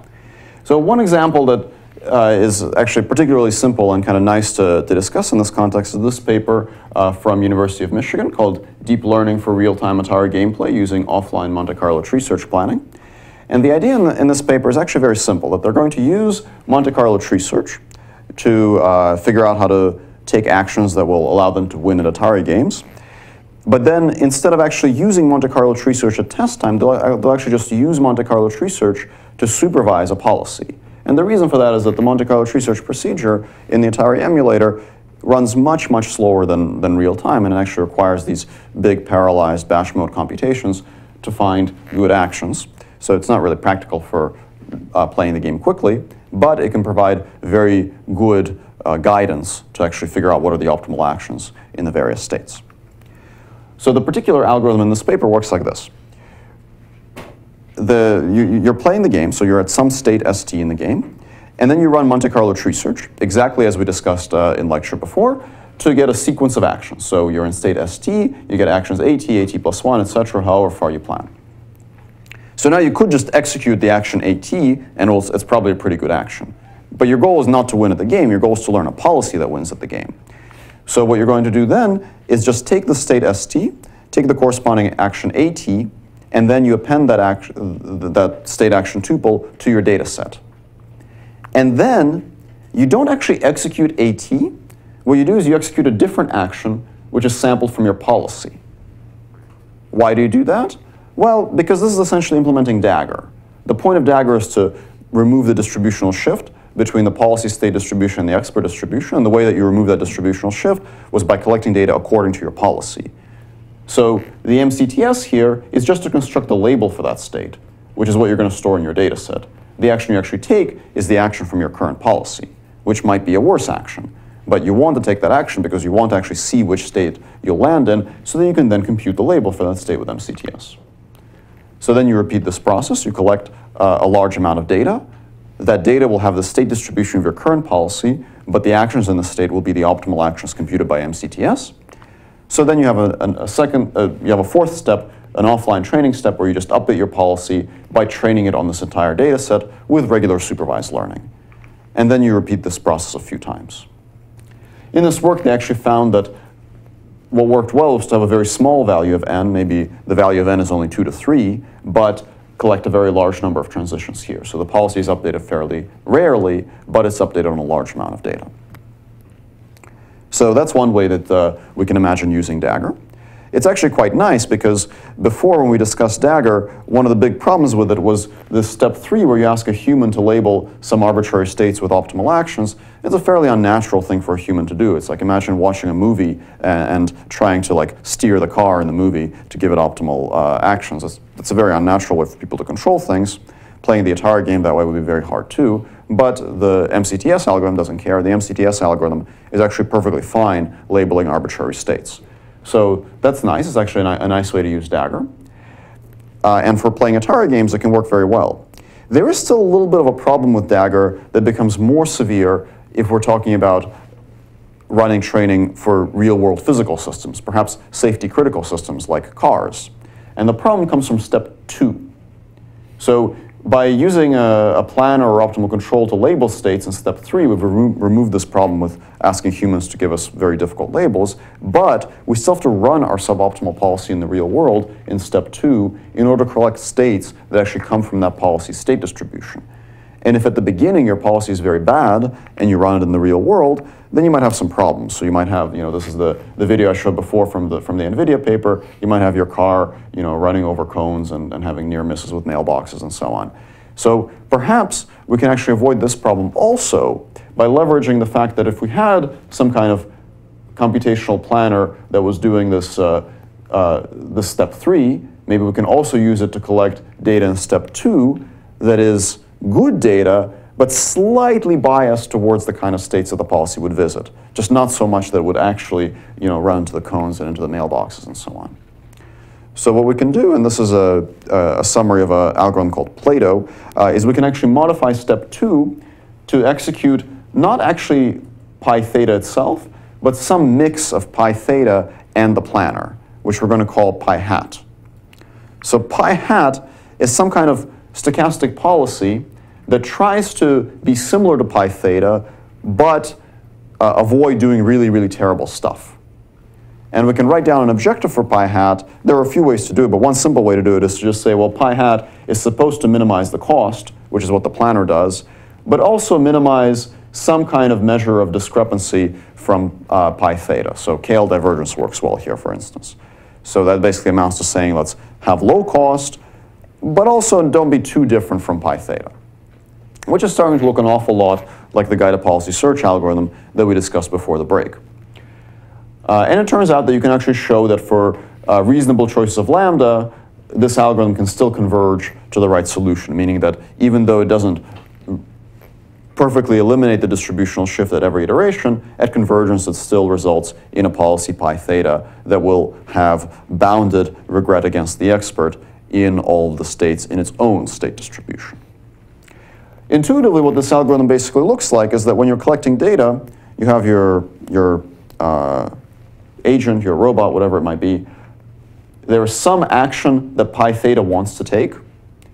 So one example that is actually particularly simple and kind of nice to discuss in this context is this paper from University of Michigan called Deep Learning for Real-Time Atari Gameplay Using Offline Monte Carlo Tree Search Planning. And the idea in this paper is actually very simple, that they're going to use Monte Carlo tree search to figure out how to take actions that will allow them to win at Atari games. But then instead of actually using Monte Carlo tree search at test time, they'll actually just use Monte Carlo tree search to supervise a policy. And the reason for that is that the Monte Carlo tree search procedure in the Atari emulator runs much, much slower than real time, and it actually requires these big parallelized batch mode computations to find good actions. So it's not really practical for playing the game quickly, but it can provide very good guidance to actually figure out what are the optimal actions in the various states. So the particular algorithm in this paper works like this. You're playing the game, so you're at some state ST in the game, and then you run Monte Carlo tree search, exactly as we discussed in lecture before, to get a sequence of actions. So you're in state ST, you get actions AT, AT+1, etc., however far you plan. So now you could just execute the action AT, and it's probably a pretty good action. But your goal is not to win at the game. Your goal is to learn a policy that wins at the game. So what you're going to do then is just take the state ST, take the corresponding action AT, and then you append that state action tuple to your data set. And then you don't actually execute AT. What you do is you execute a different action which is sampled from your policy. Why do you do that? Well, because this is essentially implementing Dagger. The point of Dagger is to remove the distributional shift between the policy state distribution and the expert distribution, and the way that you remove that distributional shift was by collecting data according to your policy. So the MCTS here is just to construct a label for that state, which is what you're going to store in your data set. The action you actually take is the action from your current policy, which might be a worse action. But you want to take that action because you want to actually see which state you'll land in, so that you can then compute the label for that state with MCTS. So then you repeat this process. You collect a large amount of data. That data will have the state distribution of your current policy, but the actions in the state will be the optimal actions computed by MCTS. So then you have a fourth step, an offline training step, where you just update your policy by training it on this entire data set with regular supervised learning. And then you repeat this process a few times. In this work, they actually found that what worked well was to have a very small value of n, maybe the value of n is only 2 to 3, but collect a very large number of transitions here. So the policy is updated fairly rarely, but it's updated on a large amount of data. So that's one way that we can imagine using Dagger. It's actually quite nice because before, when we discussed Dagger, one of the big problems with it was this step 3 where you ask a human to label some arbitrary states with optimal actions. It's a fairly unnatural thing for a human to do. It's like, imagine watching a movie and trying to like steer the car in the movie to give it optimal actions. It's a very unnatural way for people to control things. Playing the Atari game that way would be very hard too. But the MCTS algorithm doesn't care. The MCTS algorithm is actually perfectly fine labeling arbitrary states. So that's nice. It's actually a nice way to use Dagger. And for playing Atari games, it can work very well. There is still a little bit of a problem with Dagger that becomes more severe if we're talking about running training for real-world physical systems, perhaps safety-critical systems like cars. And the problem comes from step 2. So by using a planner or optimal control to label states in step 3, we've removed this problem with asking humans to give us very difficult labels, but we still have to run our suboptimal policy in the real world in step 2 in order to collect states that actually come from that policy state distribution. And if at the beginning your policy is very bad and you run it in the real world, then you might have some problems. So you might have, this is the video I showed before from the NVIDIA paper. You might have your car, running over cones and having near misses with mailboxes and so on. So perhaps we can actually avoid this problem also by leveraging the fact that if we had some kind of computational planner that was doing this, this step 3, maybe we can also use it to collect data in step 2 that is good data, but slightly biased towards the kind of states that the policy would visit. Just not so much that it would actually, run into the cones and into the mailboxes and so on. So what we can do, and this is a summary of an algorithm called Plato, is we can actually modify step 2 to execute not actually pi theta itself, but some mix of pi theta and the planner, which we're going to call pi hat. So pi hat is some kind of stochastic policy that tries to be similar to pi theta, but avoid doing really, really terrible stuff. And we can write down an objective for pi hat. There are a few ways to do it, but one simple way to do it is to just say, well, pi hat is supposed to minimize the cost, which is what the planner does, but also minimize some kind of measure of discrepancy from pi theta. So KL divergence works well here, for instance. So that basically amounts to saying, let's have low cost, but also don't be too different from pi theta, which is starting to look an awful lot like the guided policy search algorithm that we discussed before the break. And it turns out that you can actually show that for reasonable choices of lambda, this algorithm can still converge to the right solution, meaning that even though it doesn't perfectly eliminate the distributional shift at every iteration, at convergence it still results in a policy pi theta that will have bounded regret against the expert in all of the states in its own state distribution. Intuitively, what this algorithm basically looks like is that when you're collecting data, you have your agent, your robot, whatever it might be. There is some action that pi theta wants to take,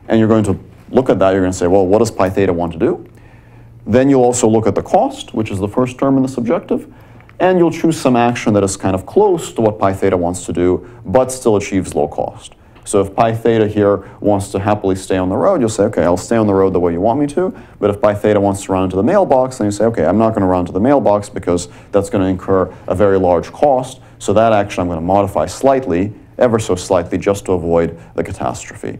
and you're going to look at that, you're going to say, well, what does pi theta want to do? Then you'll also look at the cost, which is the first term in this objective, and you'll choose some action that is kind of close to what pi theta wants to do, but still achieves low cost. So if pi theta here wants to happily stay on the road, you'll say, okay, I'll stay on the road the way you want me to. But if pi theta wants to run into the mailbox, then you say, okay, I'm not going to run into the mailbox because that's going to incur a very large cost. So that action I'm going to modify slightly, ever so slightly, just to avoid the catastrophe.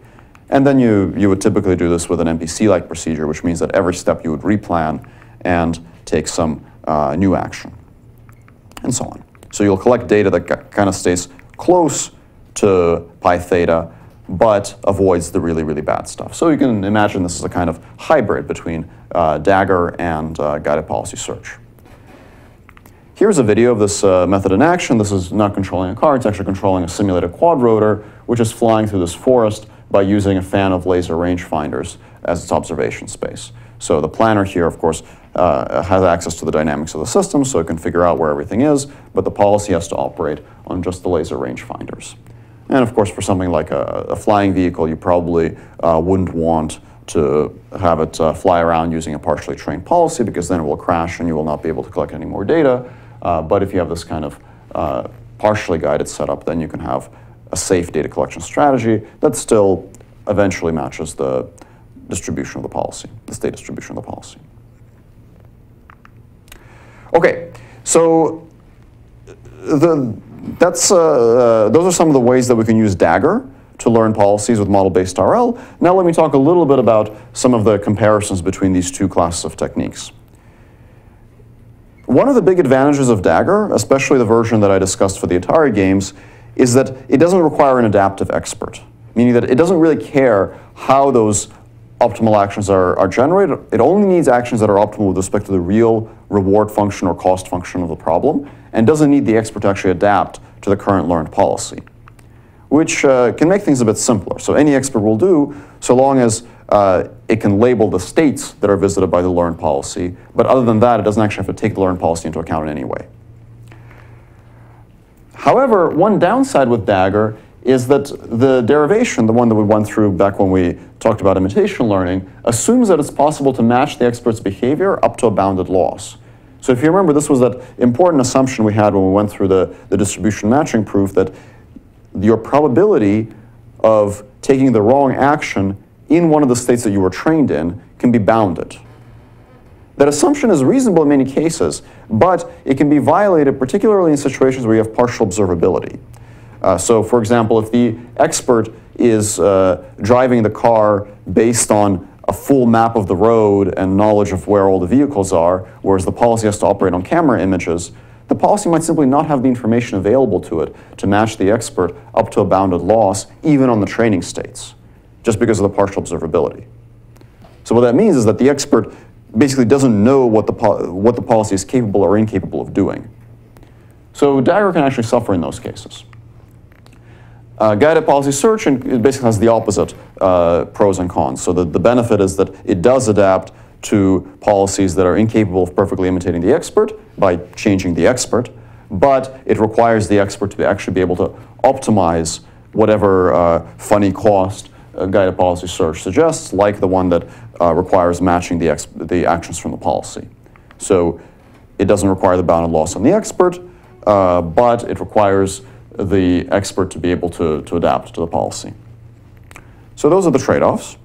And then you would typically do this with an MPC-like procedure, which means that every step you would replan and take some new action, and so on. So you'll collect data that kind of stays close to pi theta, but avoids the really, really bad stuff. So you can imagine this is a kind of hybrid between Dagger and guided policy search. Here's a video of this method in action. This is not controlling a car, it's actually controlling a simulated quadrotor, which is flying through this forest by using a fan of laser rangefinders as its observation space. So the planner here, of course, has access to the dynamics of the system, so it can figure out where everything is, but the policy has to operate on just the laser rangefinders. And of course, for something like a flying vehicle, you probably wouldn't want to have it fly around using a partially trained policy, because then it will crash and you will not be able to collect any more data. But if you have this kind of partially guided setup, then you can have a safe data collection strategy that still eventually matches the distribution of the policy, the state distribution of the policy. Okay, so those are some of the ways that we can use Dagger to learn policies with model-based RL. Now let me talk a little bit about some of the comparisons between these two classes of techniques. One of the big advantages of Dagger, especially the version that I discussed for the Atari games, is that it doesn't require an adaptive expert, meaning that it doesn't really care how those optimal actions are generated. It only needs actions that are optimal with respect to the real reward function or cost function of the problem, and doesn't need the expert to actually adapt to the current learned policy, which can make things a bit simpler. So any expert will do, so long as it can label the states that are visited by the learned policy, but other than that, it doesn't actually have to take the learned policy into account in any way. However, one downside with Dagger is that the derivation, the one that we went through back when we talked about imitation learning, assumes that it's possible to match the expert's behavior up to a bounded loss. So if you remember, this was that important assumption we had when we went through the distribution matching proof, that your probability of taking the wrong action in one of the states that you were trained in can be bounded. That assumption is reasonable in many cases, but it can be violated particularly in situations where you have partial observability. So for example, if the expert is driving the car based on a full map of the road and knowledge of where all the vehicles are, whereas the policy has to operate on camera images, the policy might simply not have the information available to it to match the expert up to a bounded loss, even on the training states, just because of the partial observability. So what that means is that the expert basically doesn't know what the policy is capable or incapable of doing. So Dagger can actually suffer in those cases. Guided policy search, and it basically has the opposite pros and cons. So the benefit is that it does adapt to policies that are incapable of perfectly imitating the expert by changing the expert, but it requires the expert to actually be able to optimize whatever funny cost guided policy search suggests, like the one that requires matching the actions from the policy. So it doesn't require the bounded loss on the expert, but it requires the expert to be able to adapt to the policy. So those are the trade-offs.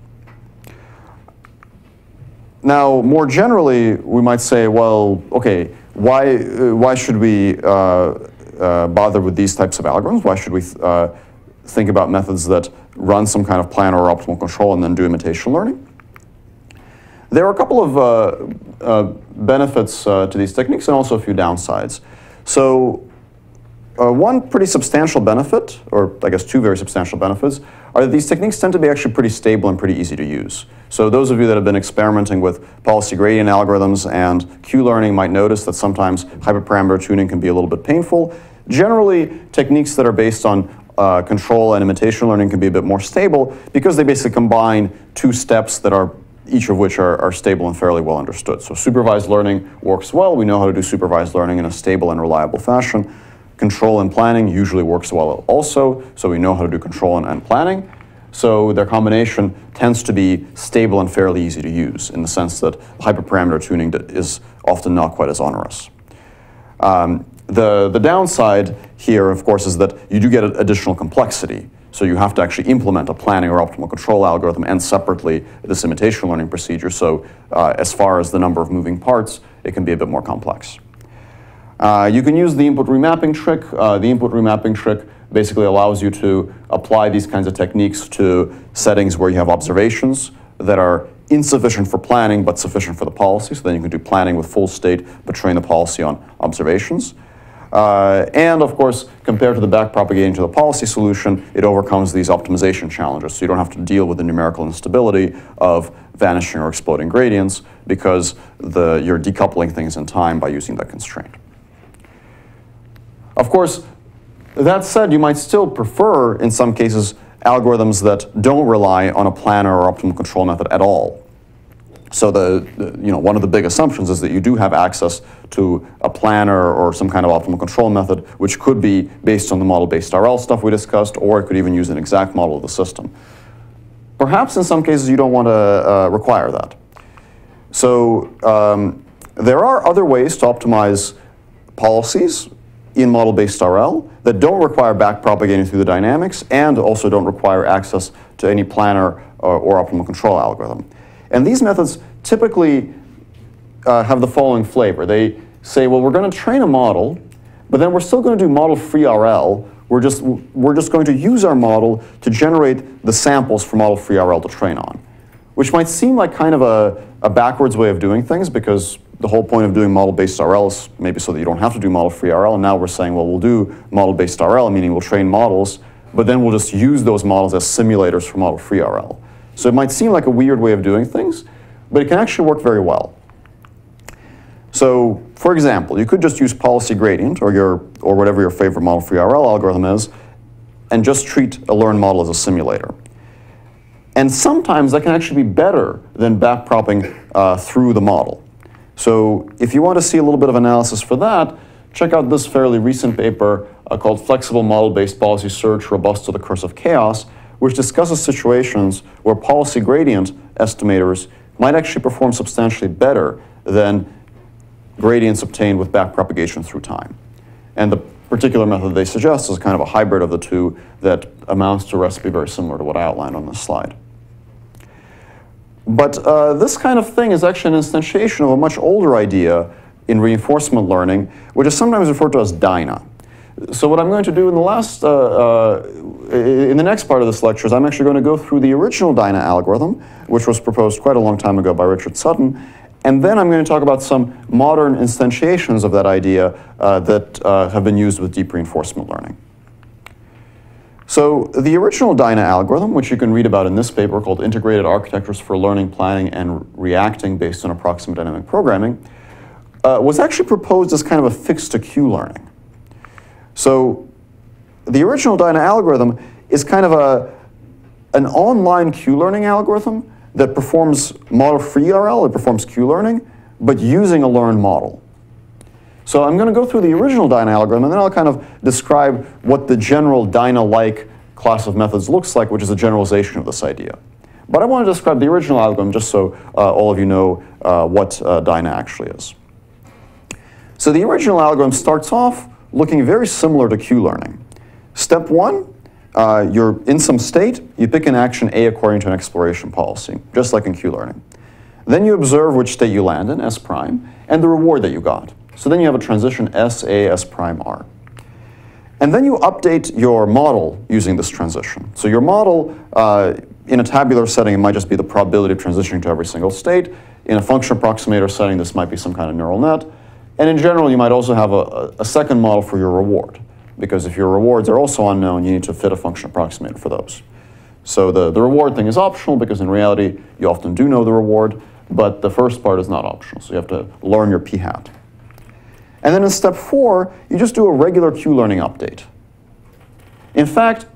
Now, more generally, we might say, well, okay, why should we bother with these types of algorithms? Why should we think about methods that run some kind of plan or optimal control and then do imitation learning? There are a couple of benefits to these techniques and also a few downsides. So one pretty substantial benefit, or I guess two very substantial benefits, are that these techniques tend to be actually pretty stable and pretty easy to use. So those of you that have been experimenting with policy gradient algorithms and Q-learning might notice that sometimes hyperparameter tuning can be a little bit painful. Generally, techniques that are based on control and imitation learning can be a bit more stable because they basically combine two steps that are each of which are stable and fairly well understood. So supervised learning works well. We know how to do supervised learning in a stable and reliable fashion. Control and planning usually works well also, so we know how to do control and planning. So their combination tends to be stable and fairly easy to use in the sense that hyperparameter tuning is often not quite as onerous. The downside here, of course, is that you do get additional complexity. So you have to actually implement a planning or optimal control algorithm and separately this imitation learning procedure. So as far as the number of moving parts, it can be a bit more complex. You can use the input remapping trick. The input remapping trick basically allows you to apply these kinds of techniques to settings where you have observations that are insufficient for planning but sufficient for the policy. So then you can do planning with full state but train the policy on observations. And of course, compared to the backpropagating to the policy solution, it overcomes these optimization challenges. So you don't have to deal with the numerical instability of vanishing or exploding gradients because you're decoupling things in time by using that constraint. Of course, that said, you might still prefer, in some cases, algorithms that don't rely on a planner or optimal control method at all. So one of the big assumptions is that you do have access to a planner or some kind of optimal control method, which could be based on the model-based RL stuff we discussed, or it could even use an exact model of the system. Perhaps in some cases you don't want to require that. So there are other ways to optimize policies in model-based RL that don't require backpropagating through the dynamics and also don't require access to any planner or optimal control algorithm. And these methods typically have the following flavor. They say, well, we're going to train a model, but then we're still going to do model-free RL. We're just going to use our model to generate the samples for model-free RL to train on, which might seem like kind of a backwards way of doing things because the whole point of doing model-based RL is maybe so that you don't have to do model-free RL. And now we're saying, well, we'll do model-based RL, meaning we'll train models, but then we'll just use those models as simulators for model-free RL. So it might seem like a weird way of doing things, but it can actually work very well. So, for example, you could just use policy gradient or whatever your favorite model-free RL algorithm is, and just treat a learned model as a simulator. And sometimes that can actually be better than backpropping through the model. So if you want to see a little bit of analysis for that, check out this fairly recent paper called Flexible Model-Based Policy Search Robust to the Curse of Chaos, which discusses situations where policy gradient estimators might actually perform substantially better than gradients obtained with backpropagation through time. And the particular method they suggest is kind of a hybrid of the two that amounts to a recipe very similar to what I outlined on this slide. But this kind of thing is actually an instantiation of a much older idea in reinforcement learning, which is sometimes referred to as DINA. So what I'm going to do in the next part of this lecture is I'm actually going to go through the original DINA algorithm, which was proposed quite a long time ago by Richard Sutton, and then I'm going to talk about some modern instantiations of that idea that have been used with deep reinforcement learning. So the original DINA algorithm, which you can read about in this paper called Integrated Architectures for Learning, Planning, and Reacting Based on Approximate Dynamic Programming, was actually proposed as kind of a fix to Q learning. So the original DINA algorithm is kind of an online Q learning algorithm that performs model-free RL, it performs Q learning, but using a learned model. So I'm going to go through the original DINA algorithm, and then I'll kind of describe what the general DINA-like class of methods looks like, which is a generalization of this idea. But I want to describe the original algorithm just so all of you know what DINA actually is. So the original algorithm starts off looking very similar to Q learning. Step one, you're in some state, you pick an action A according to an exploration policy, just like in Q learning. Then you observe which state you land in, S prime, and the reward that you got. So then you have a transition S, A, S prime, R. And then you update your model using this transition. So your model, in a tabular setting, it might just be the probability of transitioning to every single state. In a function approximator setting, this might be some kind of neural net. And in general, you might also have a second model for your reward, because if your rewards are also unknown, you need to fit a function approximator for those. So the reward thing is optional, because in reality, you often do know the reward, but the first part is not optional, so you have to learn your p-hat. And then in step 4, you just do a regular Q learning update. In fact,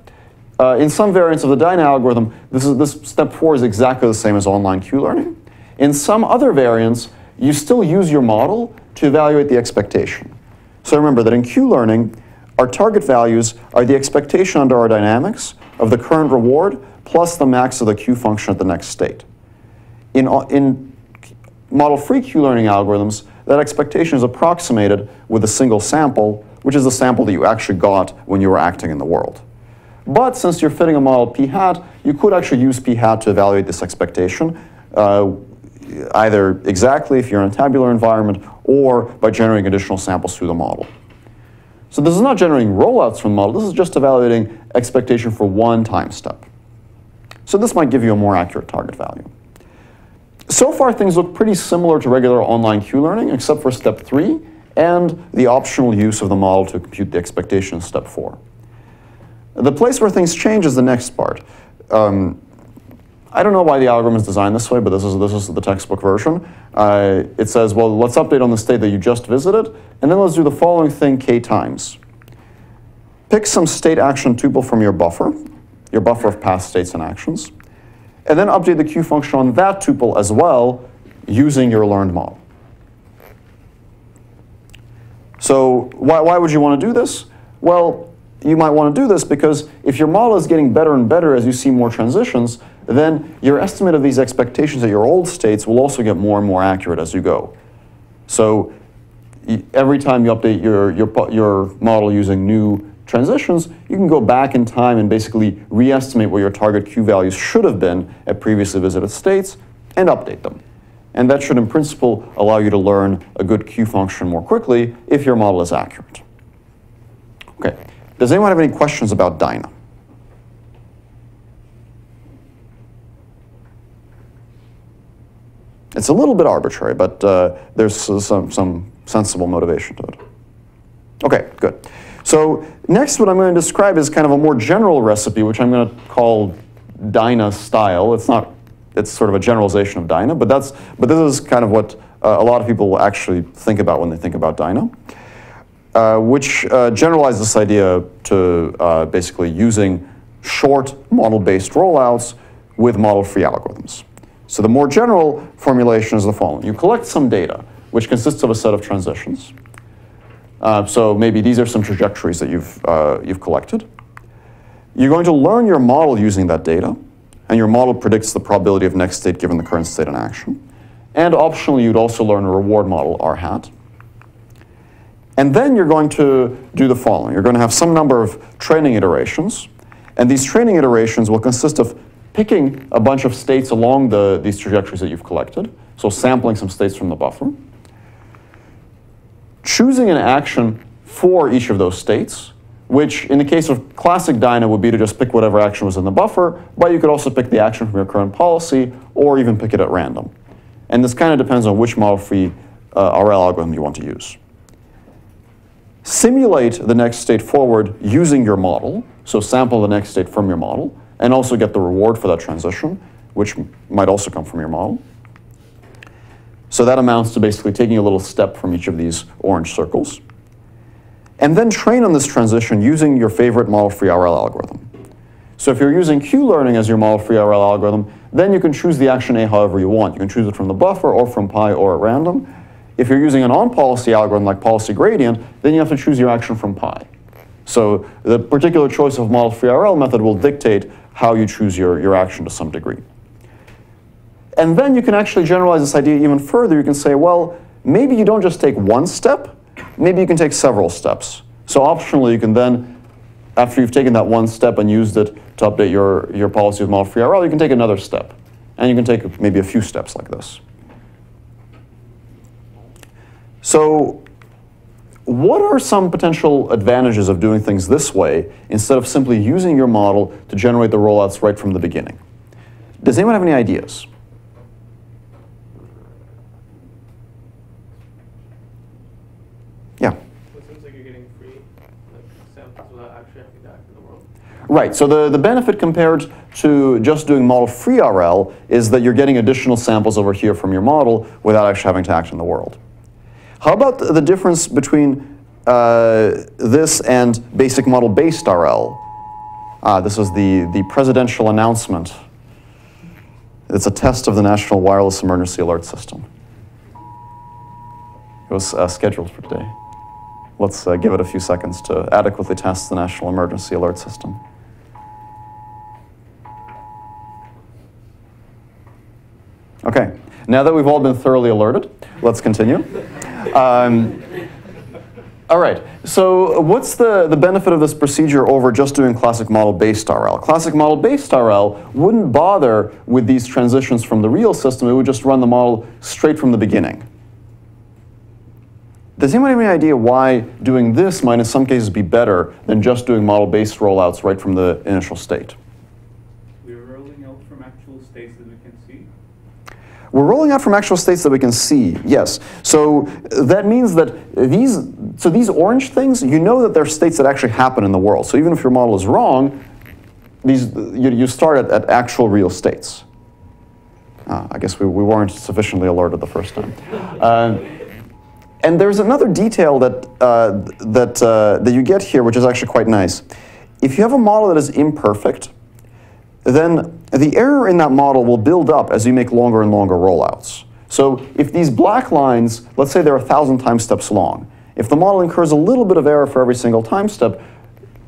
in some variants of the DINA algorithm, this step 4 is exactly the same as online Q learning. In some other variants, you still use your model to evaluate the expectation. So remember that in Q learning, our target values are the expectation under our dynamics of the current reward plus the max of the Q function at the next state. In model-free Q-learning algorithms, that expectation is approximated with a single sample, which is the sample that you actually got when you were acting in the world. But since you're fitting a model p hat, you could actually use p hat to evaluate this expectation, either exactly if you're in a tabular environment or by generating additional samples through the model. So this is not generating rollouts from the model, this is just evaluating expectation for one time step. So this might give you a more accurate target value. So far things look pretty similar to regular online Q-learning except for step 3 and the optional use of the model to compute the expectation in step 4. The place where things change is the next part. I don't know why the algorithm is designed this way, but this is the textbook version. It says, well, let's update on the state that you just visited, and then let's do the following thing k times. Pick some state action tuple from your buffer of past states and actions, and then update the Q function on that tuple as well using your learned model. So why would you want to do this? Well, you might want to do this because if your model is getting better and better as you see more transitions, then your estimate of these expectations at your old states will also get more and more accurate as you go. So every time you update your model using new transitions, you can go back in time and basically re-estimate what your target Q values should have been at previously visited states and update them. And that should, in principle, allow you to learn a good Q function more quickly if your model is accurate. Okay. Does anyone have any questions about Dyna? It's a little bit arbitrary, but there's some sensible motivation to it. Okay, good. So next what I'm going to describe is kind of a more general recipe, which I'm going to call Dyna style. It's sort of a generalization of Dyna, but this is kind of what a lot of people actually think about when they think about Dyna, which generalizes this idea to basically using short model-based rollouts with model-free algorithms. So the more general formulation is the following. You collect some data, which consists of a set of transitions. So maybe these are some trajectories that you've collected. You're going to learn your model using that data, and your model predicts the probability of next state given the current state in action. And optionally, you'd also learn a reward model, R hat. And then you're going to do the following. You're going to have some number of training iterations, and these training iterations will consist of picking a bunch of states along these trajectories that you've collected, so sampling some states from the buffer, choosing an action for each of those states, which in the case of classic Dyna would be to just pick whatever action was in the buffer, but you could also pick the action from your current policy or even pick it at random. And this kind of depends on which model-free RL algorithm you want to use. Simulate the next state forward using your model, so sample the next state from your model, and also get the reward for that transition, which might also come from your model. So that amounts to basically taking a little step from each of these orange circles. And then train on this transition using your favorite model-free RL algorithm. So if you're using Q-learning as your model-free RL algorithm, then you can choose the action A however you want. You can choose it from the buffer or from pi or at random. If you're using an on-policy algorithm like policy gradient, then you have to choose your action from pi. So the particular choice of model-free RL method will dictate how you choose your action to some degree. And then you can actually generalize this idea even further. You can say, well, maybe you don't just take one step, maybe you can take several steps. So optionally, you can then, after you've taken that one step and used it to update your policy with model-free RL, you can take another step. And you can take maybe a few steps like this. So what are some potential advantages of doing things this way instead of simply using your model to generate the rollouts right from the beginning? Does anyone have any ideas? Yeah. So it seems like you're getting free samples without actually having to act in the world. Right, so the benefit compared to just doing model-free RL is that you're getting additional samples over here from your model without actually having to act in the world. How about the difference between this and basic model-based RL? This is the presidential announcement. It's a test of the National Wireless Emergency Alert System. It was scheduled for today. let's give it a few seconds to adequately test the National Emergency Alert System. Okay, now that we've all been thoroughly alerted, let's continue. All right, so what's the benefit of this procedure over just doing classic model-based RL? Classic model-based RL wouldn't bother with these transitions from the real system. It would just run the model straight from the beginning. Does anyone have any idea why doing this might in some cases be better than just doing model-based rollouts right from the initial state? We're rolling out from actual states that we can see. We're rolling out from actual states that we can see, yes. So that means that these orange things, you know that they're states that actually happen in the world. So even if your model is wrong, you start at actual real states. I guess we weren't sufficiently alerted the first time. And there's another detail that you get here, which is actually quite nice. If you have a model that is imperfect, then the error in that model will build up as you make longer and longer rollouts. So if these black lines, let's say they're 1,000 time steps long, if the model incurs a little bit of error for every single time step,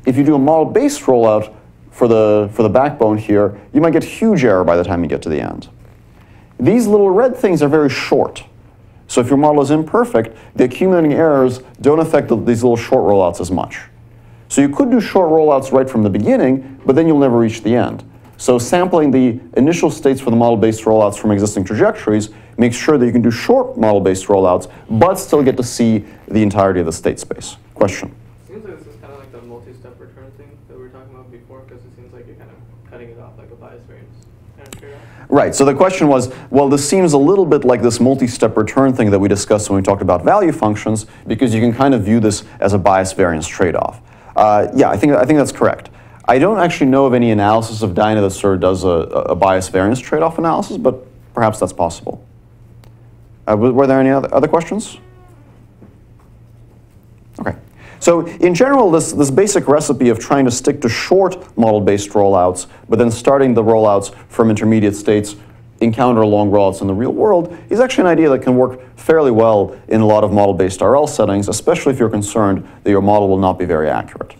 if you do a model-based rollout for the backbone here, you might get huge error by the time you get to the end. These little red things are very short. So if your model is imperfect, the accumulating errors don't affect these little short rollouts as much. So you could do short rollouts right from the beginning, but then you'll never reach the end. So sampling the initial states for the model-based rollouts from existing trajectories makes sure that you can do short model-based rollouts, but still get to see the entirety of the state space. Question? Seems like this is kind of like the multi-step return thing that we were talking about before, because it seems like you're kind of cutting it off like a bias variance kind of trade-off. Right, so the question was, well, this seems a little bit like this multi-step return thing that we discussed when we talked about value functions, because you can kind of view this as a bias variance trade-off. Yeah, I think that's correct. I don't actually know of any analysis of Dyna that sort of does a bias variance trade-off analysis, but perhaps that's possible. Were there any other questions? Okay. So in general, this basic recipe of trying to stick to short model-based rollouts, but then starting the rollouts from intermediate states, encounter long rollouts in the real world, is actually an idea that can work fairly well in a lot of model-based RL settings, especially if you're concerned that your model will not be very accurate.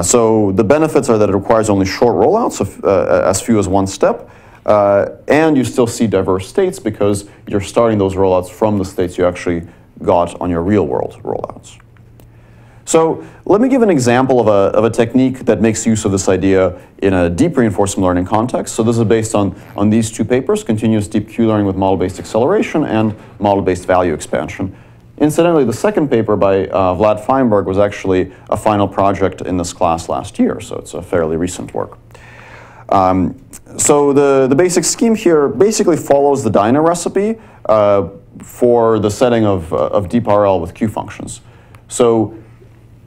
So the benefits are that it requires only short rollouts, of, as few as one step, and you still see diverse states because you're starting those rollouts from the states you actually got on your real-world rollouts. So let me give an example of a technique that makes use of this idea in a deep reinforcement learning context. So this is based on these two papers, Continuous Deep Q-Learning with Model-Based Acceleration and Model-Based Value Expansion. Incidentally, the second paper by Vlad Feinberg was actually a final project in this class last year, so it's a fairly recent work. So the basic scheme here basically follows the Dyna recipe for the setting of deep RL with Q functions. So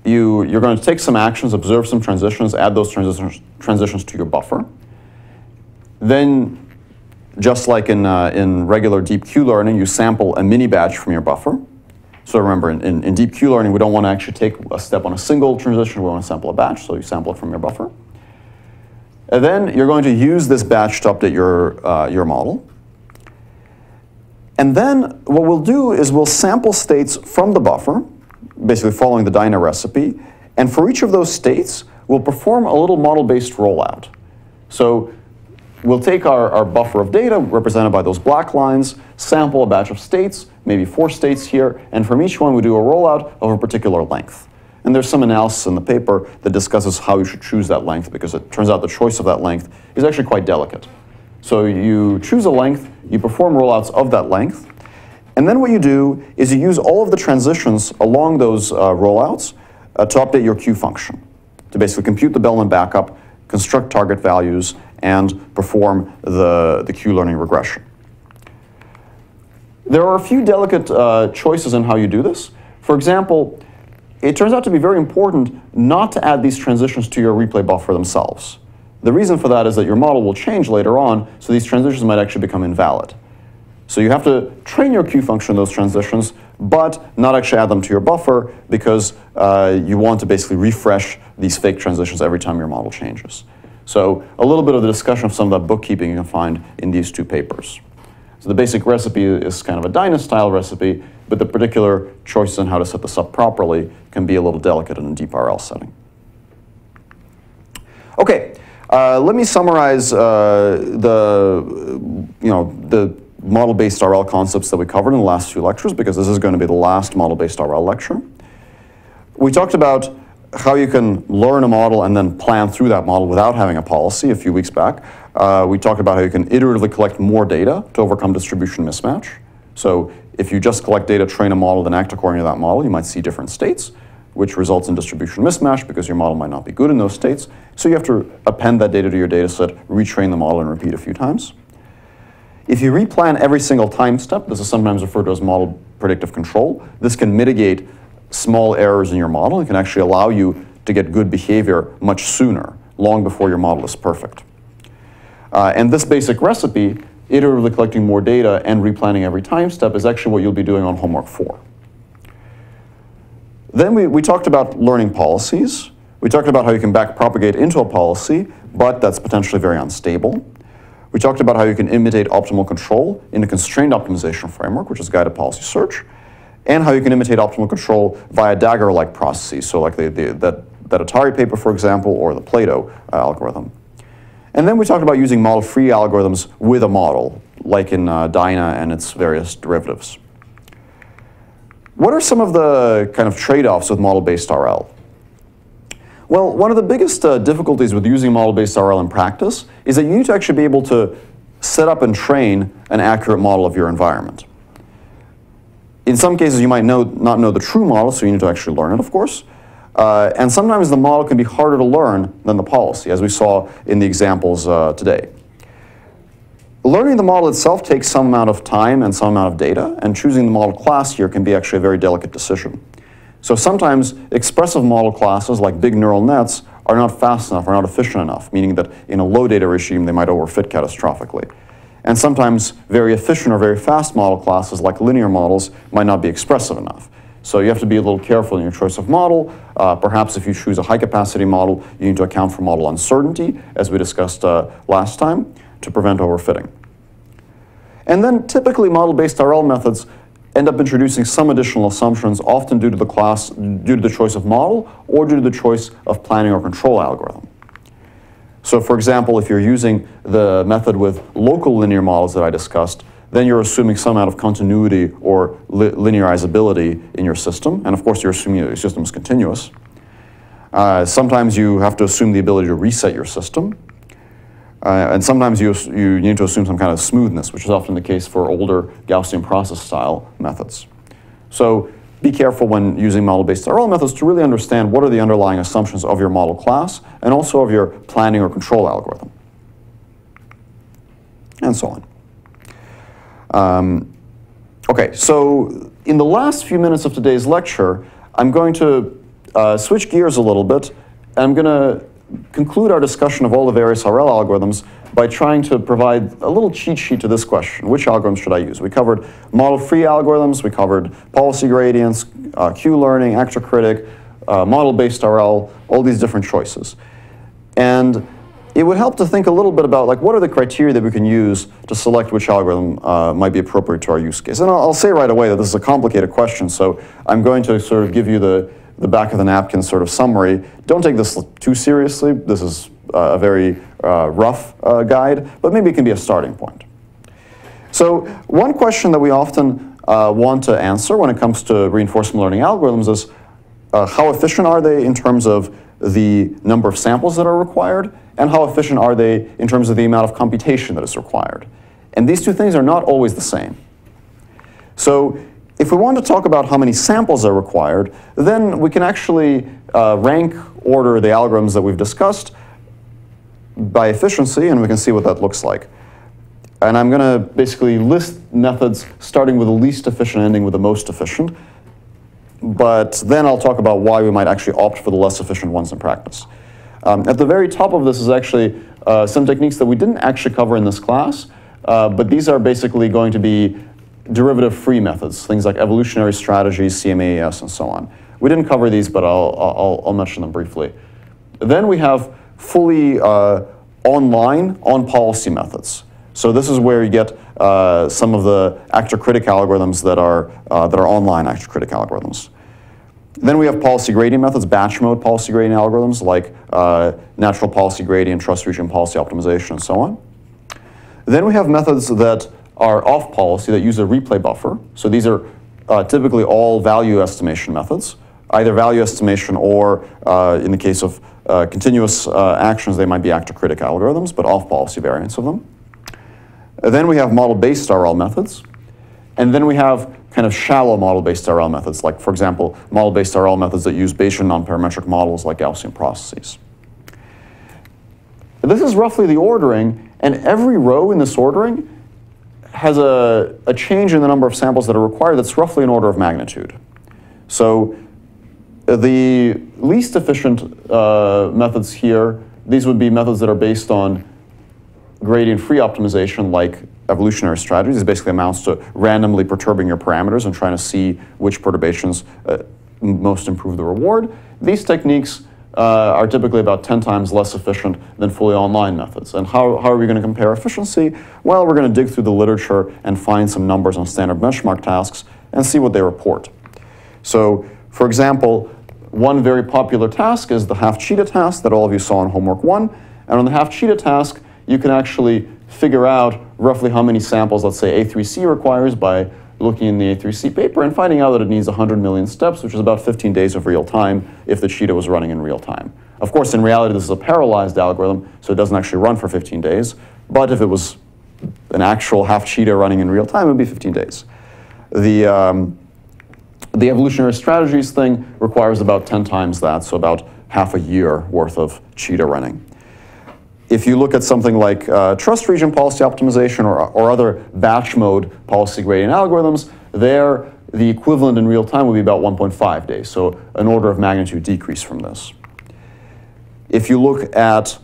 you're going to take some actions, observe some transitions, add those transitions to your buffer. Then, just like in regular deep Q learning, you sample a mini batch from your buffer. So remember, in deep Q learning, we don't want to actually take a step on a single transition. We want to sample a batch, so you sample it from your buffer. And then you're going to use this batch to update your model. And then what we'll do is we'll sample states from the buffer, basically following the Dyna recipe. And for each of those states, we'll perform a little model-based rollout. So we'll take our buffer of data, represented by those black lines, sample a batch of states, maybe 4 states here, and from each one we do a rollout of a particular length. And there's some analysis in the paper that discusses how you should choose that length, because it turns out the choice of that length is actually quite delicate. So you choose a length, you perform rollouts of that length, and then what you do is you use all of the transitions along those rollouts to update your Q function, to basically compute the Bellman backup, construct target values, and perform the Q learning regression. There are a few delicate choices in how you do this. For example, it turns out to be very important not to add these transitions to your replay buffer themselves. The reason for that is that your model will change later on, so these transitions might actually become invalid. So you have to train your Q function those transitions, but not actually add them to your buffer, because you want to basically refresh these fake transitions every time your model changes. So a little bit of the discussion of some of that bookkeeping you can find in these two papers. So the basic recipe is kind of a Dyna-style recipe, but the particular choices on how to set this up properly can be a little delicate in a deep RL setting. Okay, let me summarize the model-based RL concepts that we covered in the last few lectures, because this is going to be the last model-based RL lecture. We talked about how you can learn a model and then plan through that model without having a policy a few weeks back. We talked about how you can iteratively collect more data to overcome distribution mismatch. So if you just collect data, train a model, then act according to that model, you might see different states, which results in distribution mismatch because your model might not be good in those states. So you have to append that data to your data set, retrain the model, and repeat a few times. If you replan every single time step, this is sometimes referred to as model predictive control. This can mitigate small errors in your model and can actually allow you to get good behavior much sooner, long before your model is perfect. And this basic recipe, iteratively collecting more data and replanning every time step, is actually what you'll be doing on homework 4. Then we talked about learning policies. We talked about how you can backpropagate into a policy, but that's potentially very unstable. We talked about how you can imitate optimal control in a constrained optimization framework, which is guided policy search, and how you can imitate optimal control via dagger-like processes, so like that Atari paper, for example, or the Plato algorithm. And then we talked about using model-free algorithms with a model, like in Dyna and its various derivatives. What are some of the kind of trade-offs with model-based RL? Well, one of the biggest difficulties with using model-based RL in practice is that you need to actually be able to set up and train an accurate model of your environment. In some cases, you might not know the true model, so you need to actually learn it, of course. And sometimes the model can be harder to learn than the policy, as we saw in the examples today. Learning the model itself takes some amount of time and some amount of data, and choosing the model class here can be actually a very delicate decision. So sometimes expressive model classes, like big neural nets, are not fast enough, are not efficient enough, meaning that in a low data regime, they might overfit catastrophically. And sometimes very efficient or very fast model classes, like linear models, might not be expressive enough. So you have to be a little careful in your choice of model. Perhaps if you choose a high-capacity model, you need to account for model uncertainty, as we discussed last time, to prevent overfitting. And then typically model-based RL methods end up introducing some additional assumptions, often due to the choice of model or due to the choice of planning or control algorithm. So for example, if you're using the method with local linear models that I discussed, then you're assuming some amount of continuity or linearizability in your system. And of course, you're assuming your system is continuous. Sometimes you have to assume the ability to reset your system. And sometimes you need to assume some kind of smoothness, which is often the case for older Gaussian process style methods. So be careful when using model-based RL methods to really understand what are the underlying assumptions of your model class and also of your planning or control algorithm, and so on. Okay, so in the last few minutes of today's lecture, I'm going to switch gears a little bit, and I'm going to conclude our discussion of all the various RL algorithms by trying to provide a little cheat sheet to this question: which algorithm should I use? We covered model-free algorithms, we covered policy gradients, Q-learning, actor-critic, model-based RL, all these different choices. And it would help to think a little bit about, like, what are the criteria that we can use to select which algorithm might be appropriate to our use case. And I'll say right away that this is a complicated question, so I'm going to sort of give you the back of the napkin sort of summary. Don't take this too seriously. This is a very rough guide, but maybe it can be a starting point. So one question that we often want to answer when it comes to reinforcement learning algorithms is how efficient are they in terms of the number of samples that are required, and how efficient are they in terms of the amount of computation that is required. And these two things are not always the same. So if we want to talk about how many samples are required, then we can actually rank order the algorithms that we've discussed by efficiency, and we can see what that looks like. And I'm going to basically list methods starting with the least efficient, ending with the most efficient. But then I'll talk about why we might actually opt for the less efficient ones in practice. At the very top of this is actually some techniques that we didn't actually cover in this class, but these are basically going to be derivative-free methods, things like evolutionary strategies, CMAES, and so on. We didn't cover these, but I'll mention them briefly. Then we have fully online, on-policy methods. So this is where you get some of the actor-critic algorithms that are online actor-critic algorithms. Then we have policy gradient methods, batch mode policy gradient algorithms like natural policy gradient, trust region policy optimization, and so on. Then we have methods that are off policy that use a replay buffer. So these are typically all value estimation methods, either value estimation or in the case of continuous actions, they might be actor-critic algorithms, but off policy variants of them. Then we have model-based RL methods. And then we have kind of shallow model-based RL methods, like, for example, model-based RL methods that use Bayesian non-parametric models like Gaussian processes. This is roughly the ordering, and every row in this ordering has a change in the number of samples that are required that's roughly an order of magnitude. So the least efficient methods here, these would be methods that are based on gradient-free optimization like evolutionary strategies. It basically amounts to randomly perturbing your parameters and trying to see which perturbations most improve the reward. These techniques are typically about 10 times less efficient than fully online methods. And how are we going to compare efficiency? Well, we're going to dig through the literature and find some numbers on standard benchmark tasks and see what they report. So, for example, one very popular task is the half-cheetah task that all of you saw in homework 1. And on the half-cheetah task, you can actually figure out roughly how many samples, let's say, A3C requires by looking in the A3C paper and finding out that it needs 100 million steps, which is about 15 days of real time if the cheetah was running in real time. Of course, in reality, this is a parallelized algorithm, so it doesn't actually run for 15 days. But if it was an actual half-cheetah running in real time, it would be 15 days. The evolutionary strategies thing requires about 10 times that, so about half a year worth of cheetah running. If you look at something like trust region policy optimization or other batch mode policy gradient algorithms, there the equivalent in real time would be about 1.5 days, so an order of magnitude decrease from this. If you look at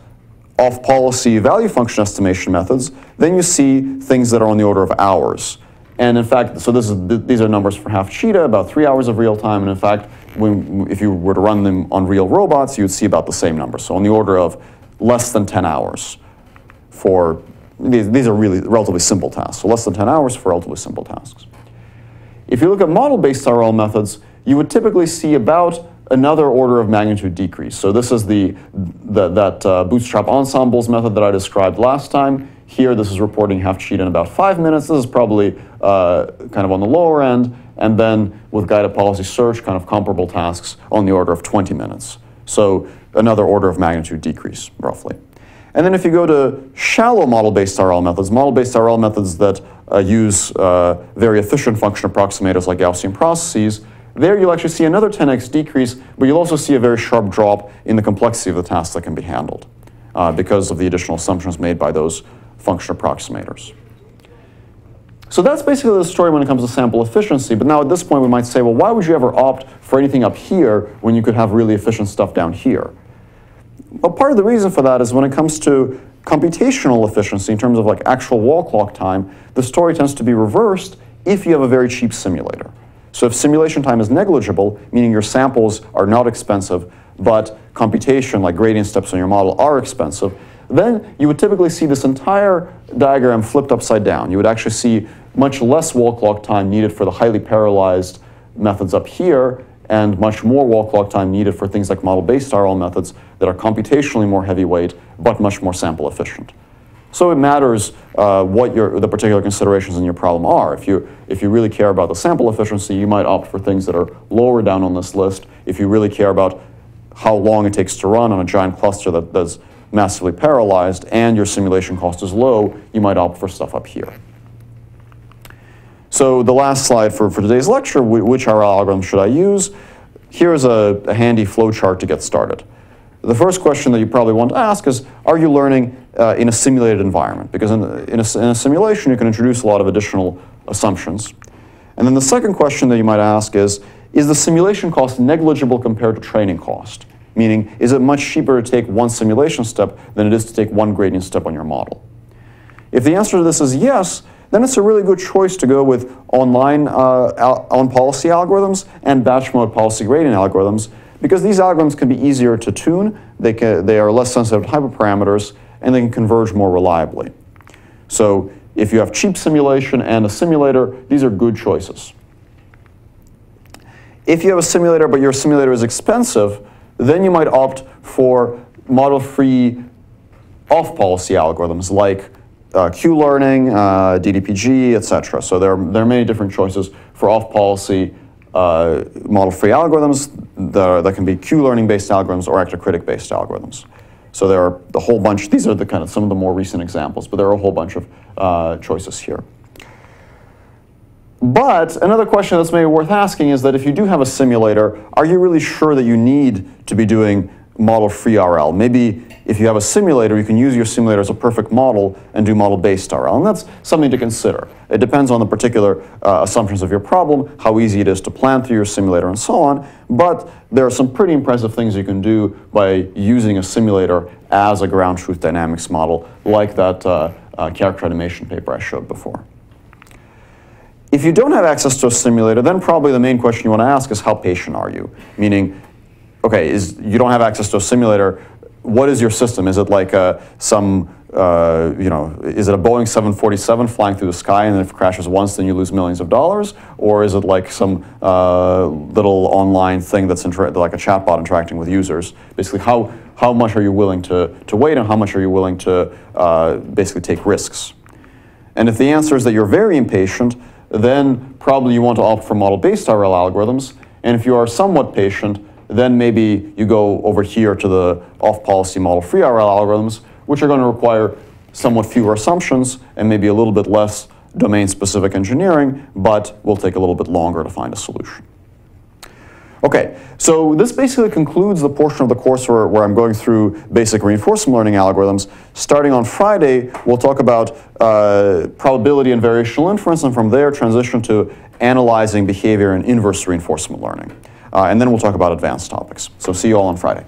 off-policy value function estimation methods, then you see things that are on the order of hours. And in fact, so these are numbers for half-cheetah, about 3 hours of real time, and in fact, if you were to run them on real robots, you would see about the same number, so on the order of less than 10 hours for, these are really relatively simple tasks, so less than 10 hours for relatively simple tasks. If you look at model-based RL methods, you would typically see about another order of magnitude decrease. So this is that bootstrap ensembles method that I described last time. Here, this is reporting half-cheetah in about 5 minutes. This is probably kind of on the lower end. And then with guided policy search, kind of comparable tasks on the order of 20 minutes. So another order of magnitude decrease, roughly. And then if you go to shallow model-based RL methods that use very efficient function approximators like Gaussian processes, there you'll actually see another 10x decrease, but you'll also see a very sharp drop in the complexity of the tasks that can be handled because of the additional assumptions made by those function approximators. So that's basically the story when it comes to sample efficiency, but now at this point we might say, well, why would you ever opt for anything up here when you could have really efficient stuff down here? Well, part of the reason for that is when it comes to computational efficiency in terms of like actual wall clock time, the story tends to be reversed if you have a very cheap simulator. So if simulation time is negligible, meaning your samples are not expensive, but computation, like gradient steps on your model, are expensive, then you would typically see this entire diagram flipped upside down. You would actually see much less wall clock time needed for the highly parallelized methods up here, and much more wall clock time needed for things like model-based RL methods that are computationally more heavyweight, but much more sample efficient. So it matters what the particular considerations in your problem are. If you really care about the sample efficiency, you might opt for things that are lower down on this list. If you really care about how long it takes to run on a giant cluster that's massively parallelized and your simulation cost is low, you might opt for stuff up here. So the last slide for today's lecture, which RL algorithm should I use? Here's a handy flow chart to get started. The first question that you probably want to ask is, are you learning in a simulated environment? Because in a simulation, you can introduce a lot of additional assumptions. And then the second question that you might ask is the simulation cost negligible compared to training cost? Meaning, is it much cheaper to take one simulation step than it is to take one gradient step on your model? If the answer to this is yes, then it's a really good choice to go with online on-policy algorithms and batch mode policy gradient algorithms, because these algorithms can be easier to tune, they are less sensitive to hyperparameters, and they can converge more reliably. So if you have cheap simulation and a simulator, these are good choices. If you have a simulator, but your simulator is expensive, then you might opt for model-free off-policy algorithms like Q-learning, DDPG, etc. So there are many different choices for off-policy model-free algorithms that can be Q-learning-based algorithms or actor-critic-based algorithms. So there are a whole bunch. These are the kind of some of the more recent examples, but there are a whole bunch of choices here. But another question that's maybe worth asking is that if you do have a simulator, are you really sure that you need to be doing model-free RL? Maybe if you have a simulator, you can use your simulator as a perfect model and do model-based RL, and that's something to consider. It depends on the particular assumptions of your problem, how easy it is to plan through your simulator, and so on, but there are some pretty impressive things you can do by using a simulator as a ground truth dynamics model, like that character animation paper I showed before. If you don't have access to a simulator, then probably the main question you want to ask is how patient are you? Meaning, okay, you don't have access to a simulator, what is your system? Is it like is it a Boeing 747 flying through the sky, and if it crashes once, then you lose millions of dollars? Or is it like some little online thing that's like a chatbot interacting with users? Basically, how much are you willing to wait, and how much are you willing to basically take risks? And if the answer is that you're very impatient, then probably you want to opt for model-based RL algorithms. And if you are somewhat patient, then maybe you go over here to the off-policy model-free RL algorithms, which are going to require somewhat fewer assumptions and maybe a little bit less domain-specific engineering, but will take a little bit longer to find a solution. Okay, so this basically concludes the portion of the course where I'm going through basic reinforcement learning algorithms. Starting on Friday, we'll talk about probability and variational inference, and from there transition to analyzing behavior in inverse reinforcement learning. And then we'll talk about advanced topics. So see you all on Friday.